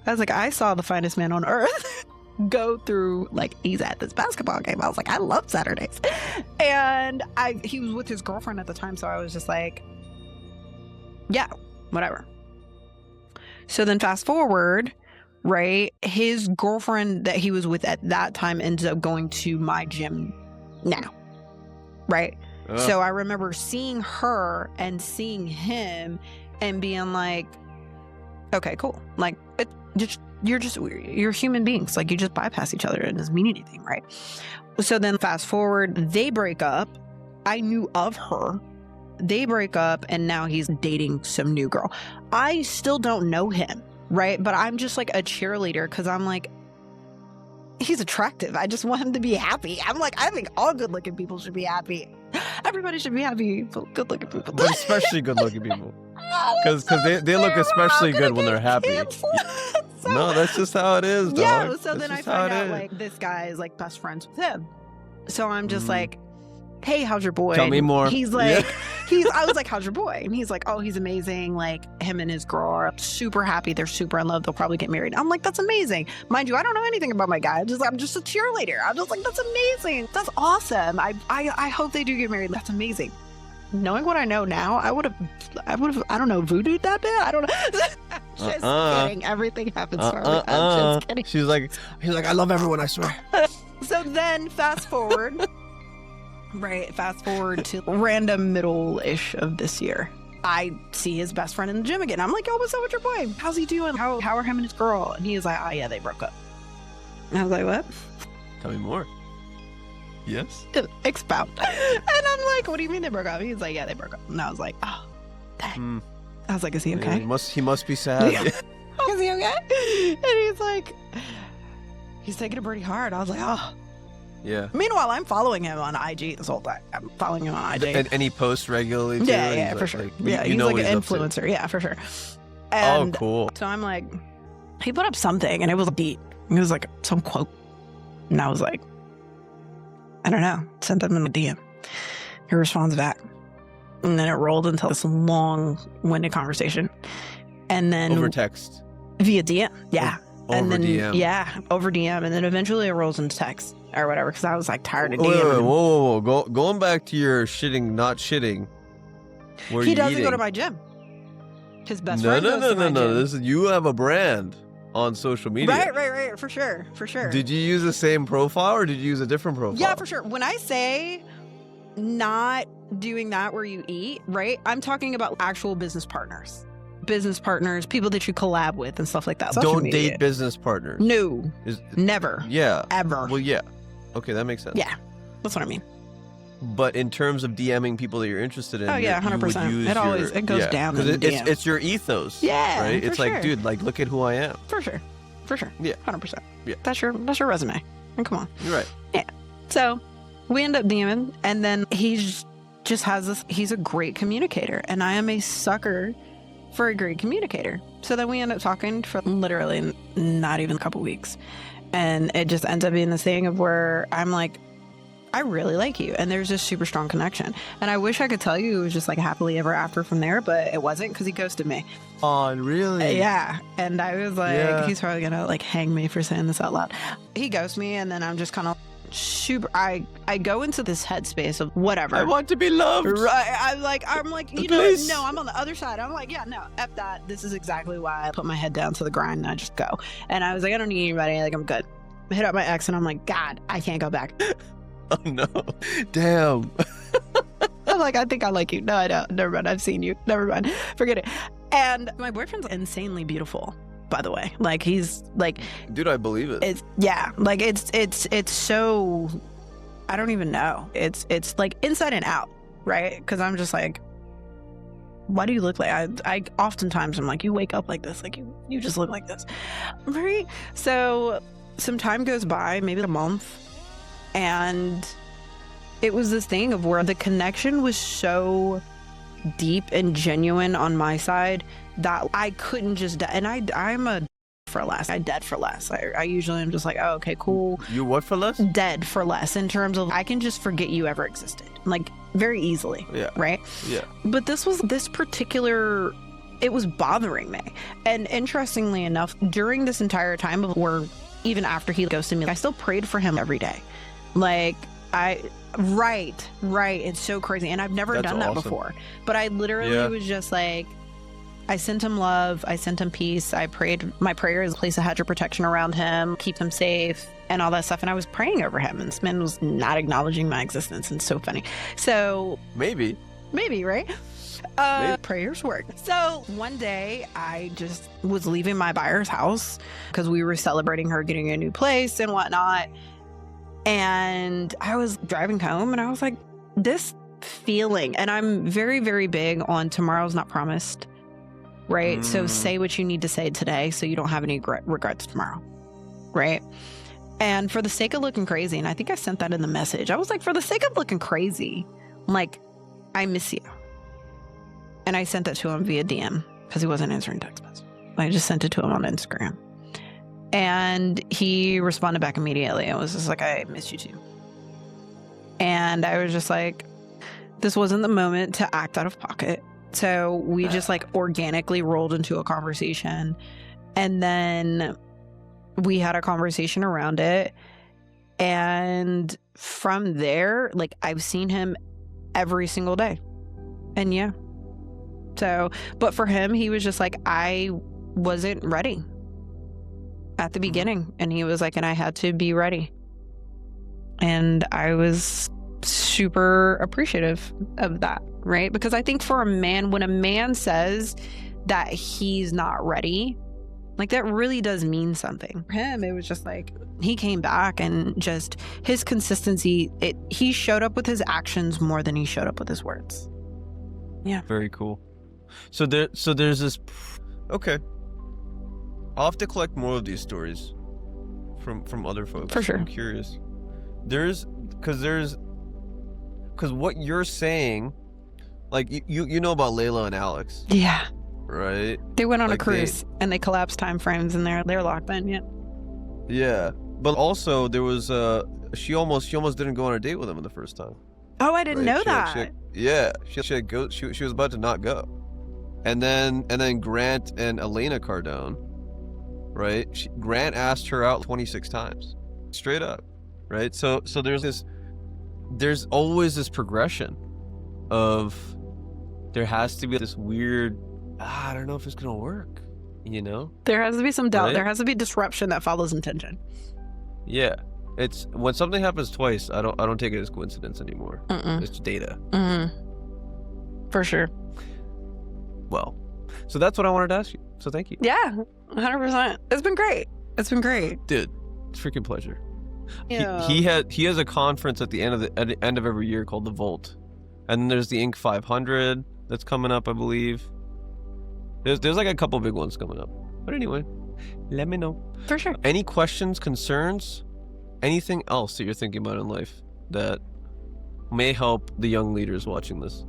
I saw the finest man on earth go through, like, he's at this basketball game. I was like, I love Saturdays. And he was with his girlfriend at the time, so I was just like, yeah, whatever. So then fast forward, right? His girlfriend that he was with at that time ended up going to my gym now, right? So I remember seeing her and seeing him and being like, okay, cool. Like, you're human beings. Like, you just bypass each other. It doesn't mean anything, right? So then fast forward, they break up. I knew of her. They break up, and now he's dating some new girl. I still don't know him, right? But I'm just like a cheerleader because I'm like, he's attractive. I just want him to be happy. I'm like, I think all good-looking people should be happy. Everybody should be happy, but good-looking people. But especially good-looking people. Because they look especially good when they're happy. No, that's just how it is, dog. Yeah, so that's then I just how find it out, is. like, this guy is, like, best friends with him. So I'm just like, hey, how's your boy? Tell me more. He's like, I was like, how's your boy? And he's like, oh, he's amazing. Like, him and his girl are super happy. They're super in love. They'll probably get married. I'm like, that's amazing. Mind you, I don't know anything about my guy. I'm just a cheerleader. I'm just like, that's amazing. That's awesome. I hope they do get married. That's amazing. Knowing what I know now, I would have, I don't know, voodooed that bit. I don't know. Just kidding. Everything happens for me. I'm just kidding. He's like, I love everyone, I swear. So then fast forward to random middle-ish of this year. I see his best friend in the gym again. I'm like, yo, what's up with your boy? How's he doing? How are him and his girl? And he's like, oh yeah, they broke up. And I was like, what? Tell me more. Yes? Expound. And I'm like, what do you mean they broke up? He's like, yeah, they broke up. And I was like, oh, dang. I was like, is he okay? Yeah, he must be sad. Yeah. Is he okay? And he's like, he's taking it pretty hard. I was like, oh. Yeah. Meanwhile, I'm following him on IG this whole time. I'm following him on IG. And he posts regularly too? Yeah, for sure. Yeah, he's like an influencer. Yeah, for sure. And cool. So I'm like, he put up something and it was deep. It was like some quote. And I was like, I don't know. Sent him in a DM. He responds back. And then it rolled into this long-winded conversation. And then over text. Via DM. Yeah. Over DM. Yeah, over DM. And then eventually it rolls into text or whatever, because I was like tired of DM. Wait, whoa. Going back to your shitting, not shitting. He doesn't go to my gym. His best friend goes to my gym. No. You have a brand on social media. Right. For sure. Did you use the same profile or did you use a different profile? Yeah, for sure. When I say not doing that where you eat, right? I'm talking about actual business partners, people that you collab with and stuff like that. Don't date business partners. No, never. Yeah. Ever. Well, yeah. Okay, that makes sense. Yeah, that's what I mean. But in terms of DMing people that you're interested in, 100%. It goes down. It's your ethos. Yeah, right. It's like, dude, like look at who I am. For sure. Yeah, 100%. Yeah, that's your resume. And come on. You're right. Yeah. So we end up DMing, and then he just has this. He's a great communicator, and I am a sucker for a great communicator. So then we end up talking for literally not even a couple weeks, and it just ends up being this thing of where I'm like, I really like you. And there's this super strong connection. And I wish I could tell you it was just like happily ever after from there, but it wasn't, because he ghosted me. Oh, really? Yeah. And I was like, he's probably going to like hang me for saying this out loud. He ghosted me, and then I'm just kind of super, I go into this headspace of whatever. I want to be loved. Right. I'm like, no, I'm on the other side. I'm like, yeah, no, F that. This is exactly why I put my head down to the grind and I just go. And I was like, I don't need anybody. Like, I'm good. I hit up my ex and I'm like, God, I can't go back. Oh no. Damn. I'm like, I think I like you. No, I don't. Never mind. I've seen you. Never mind. Forget it. And my boyfriend's insanely beautiful, by the way. Like, he's like, dude, I believe it. It's so, I don't even know. It's like inside and out, right? Because I'm just like, why do you look like, I oftentimes I'm like, you wake up like this, like you just look like this, right? So some time goes by, maybe a month. And it was this thing of where the connection was so deep and genuine on my side that I couldn't just, and I'm a for less. I dead for less. I usually am just like, oh, okay, cool. You what for less? Dead for less, in terms of I can just forget you ever existed, like very easily. Yeah. Right? Yeah. But this particular, it was bothering me. And interestingly enough, during this entire time of where, even after he ghosted me, I still prayed for him every day. Like, right. It's so crazy. And I've never done that before. But I literally was just like, I sent him love. I sent him peace. I prayed. My prayer is place a hedge of protection around him, keep him safe, and all that stuff. And I was praying over him. And this man was not acknowledging my existence. And it's so funny. So maybe, right? Prayers work. So one day I just was leaving my buyer's house because we were celebrating her getting a new place and whatnot. And I was driving home and I was like, this feeling, and I'm very, very big on tomorrow's not promised, right? So say what you need to say today so you don't have any regrets tomorrow, right? And for the sake of looking crazy, and I think I sent that in the message, I was like, for the sake of looking crazy, I'm like, I miss you. And I sent that to him via DM because he wasn't answering text messages. I just sent it to him on Instagram. And he responded back immediately. It was just like, I miss you too. And I was just like, This wasn't the moment to act out of pocket. So we just like organically rolled into a conversation, and then we had a conversation around it. And from there, like, I've seen him every single day. And yeah. So, but for him, he was just like, I wasn't ready at the beginning. And he was like, and I had to be ready. And I was super appreciative of that, right? Because I think for a man, when a man says that he's not ready, like, that really does mean something. For him, it was just like, he came back and just his consistency, he showed up with his actions more than he showed up with his words. Yeah. Very cool. So there's this, okay. I'll have to collect more of these stories from other folks. For sure. I'm curious. Because what you're saying, like, you know about Layla and Alex. Yeah. Right? They went on a cruise and they collapsed time frames and they're locked in, yeah. Yeah. But also there was she almost didn't go on a date with him the first time. Oh, I didn't know that. She was about to not go. And then Grant and Elena Cardone, right? Grant asked her out 26 times. Straight up. Right? So there's always this progression of, there has to be this weird, I don't know if it's gonna work, you know? There has to be some doubt. Right? There has to be disruption that follows intention. Yeah. It's when something happens twice, I don't take it as coincidence anymore. It's data. For sure. Well, so that's what I wanted to ask you. So thank you. Yeah, 100%. It's been great. Dude, it's a freaking pleasure. Yeah. He has a conference at the end of every year called the Volt. And then there's the Inc. 500 that's coming up, I believe. There's like a couple big ones coming up. But anyway, let me know. For sure. Any questions, concerns, anything else that you're thinking about in life that may help the young leaders watching this?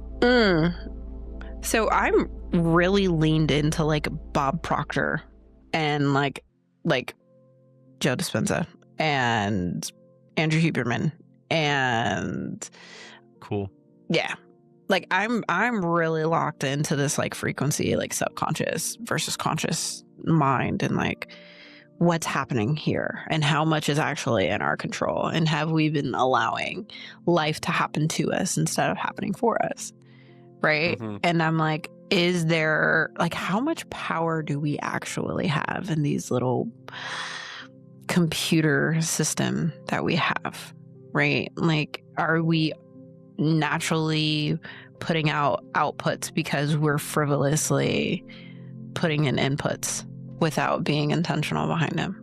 So I'm really leaned into like Bob Proctor and like Joe Dispenza and Andrew Huberman and cool. Yeah. Like I'm really locked into this like frequency, like subconscious versus conscious mind, and like what's happening here and how much is actually in our control, and have we been allowing life to happen to us instead of happening for us, right? And I'm like, is there, like, how much power do we actually have in these little computer system that we have, right? Like, are we naturally putting out outputs because we're frivolously putting in inputs without being intentional behind them,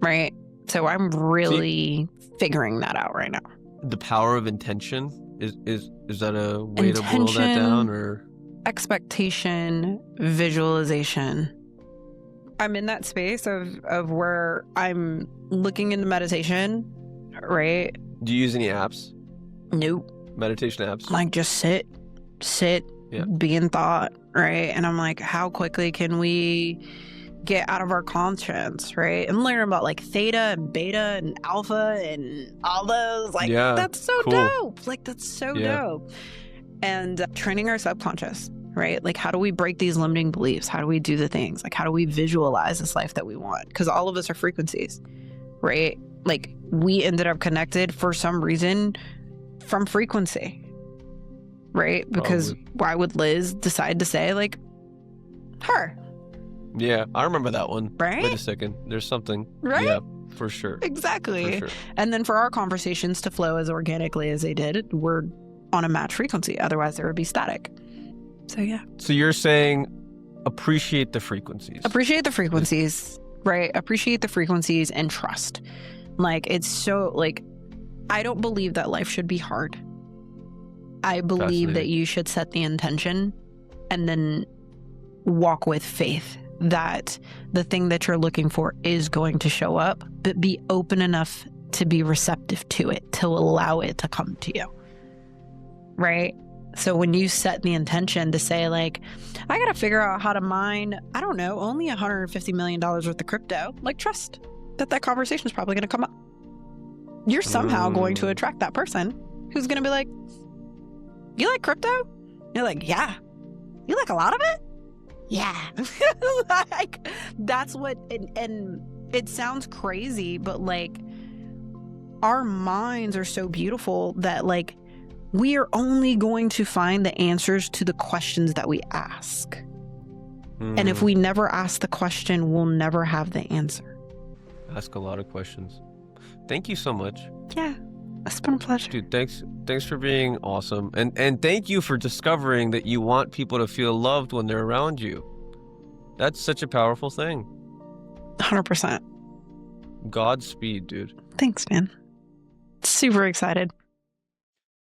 right? So I'm really figuring that out right now. The power of intention, is that a way to boil that down? Or expectation, visualization. I'm in that space of where I'm looking into meditation, right? Do you use any apps? Nope. Meditation apps? Like, just sit, yeah. Be in thought, right? And I'm like, how quickly can we get out of our conscience, right? And learn about like theta and beta and alpha and all those. Like, that's so dope. Like, that's so dope. And training our subconscious, right? Like, how do we break these limiting beliefs? How do we do the things? Like, how do we visualize this life that we want? Because all of us are frequencies, right? Like, we ended up connected for some reason from frequency, right? Because why would Liz decide to say, like, her? Yeah, I remember that one. Right? Wait a second. There's something. Right? Yeah, for sure. Exactly. For sure. And then for our conversations to flow as organically as they did, we're on a match frequency. Otherwise, there would be static. So, yeah. So you're saying appreciate the frequencies. Appreciate the frequencies, right? Appreciate the frequencies and trust. Like, it's so, like, I don't believe that life should be hard. I believe that you should set the intention and then walk with faith that the thing that you're looking for is going to show up, but be open enough to be receptive to it, to allow it to come to you. Right? So when you set the intention to say, like, I got to figure out how to mine, I don't know, only $150 million worth of crypto, like, trust that conversation is probably going to come up. You're somehow going to attract that person who's going to be like, you like crypto? You're like, yeah. You like a lot of it? Yeah. Like, that's what, and it sounds crazy, but like, our minds are so beautiful that like, we are only going to find the answers to the questions that we ask. And if we never ask the question, we'll never have the answer. Ask a lot of questions. Thank you so much. Yeah, it's been a pleasure. Dude, thanks for being awesome. And thank you for discovering that you want people to feel loved when they're around you. That's such a powerful thing. 100%. Godspeed, dude. Thanks, man. Super excited.